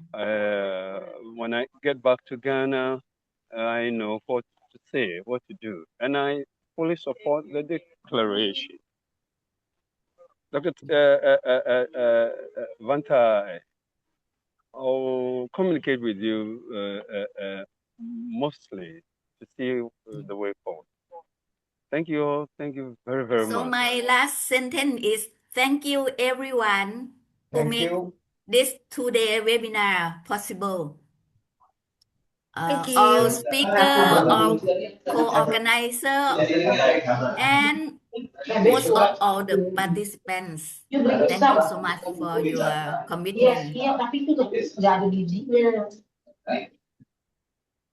When I get back to Ghana, I know what to say, what to do, and I fully support the declaration. Dr. Vanta, I'll communicate with you mostly to see the way forward. Thank you all. Thank you very, very So much. my last sentence is thank you everyone who Thank made you. this today webinar possible. Thank All you. speaker, all co-organizer, and most of all the participants. Thank you so much for your commitment.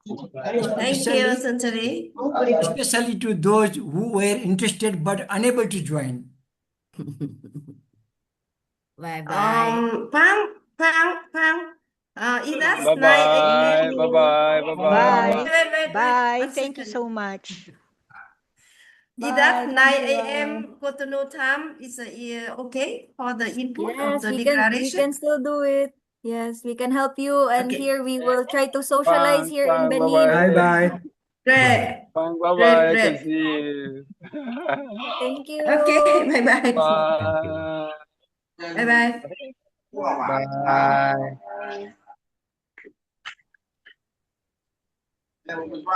Thank you, Santari. Especially to those who were interested but unable to join. Bye bye. Pang. Is that Bye 9 bye. a.m.? Bye bye. Bye bye. Wait. Bye. 1 Thank you second. so much. Is that Bye. 9 Thank you. a.m. Cotonou time? Is okay for the input of Yes, the we declaration? can still do it. Yes, we can help you. And Okay. here we will try to socialize Bye here in bye. Bye Benin. Bye bye. bye. Great. Bye bye. I can Great. see you. Thank you. Okay, bye-bye. Bye. Bye-bye. Bye.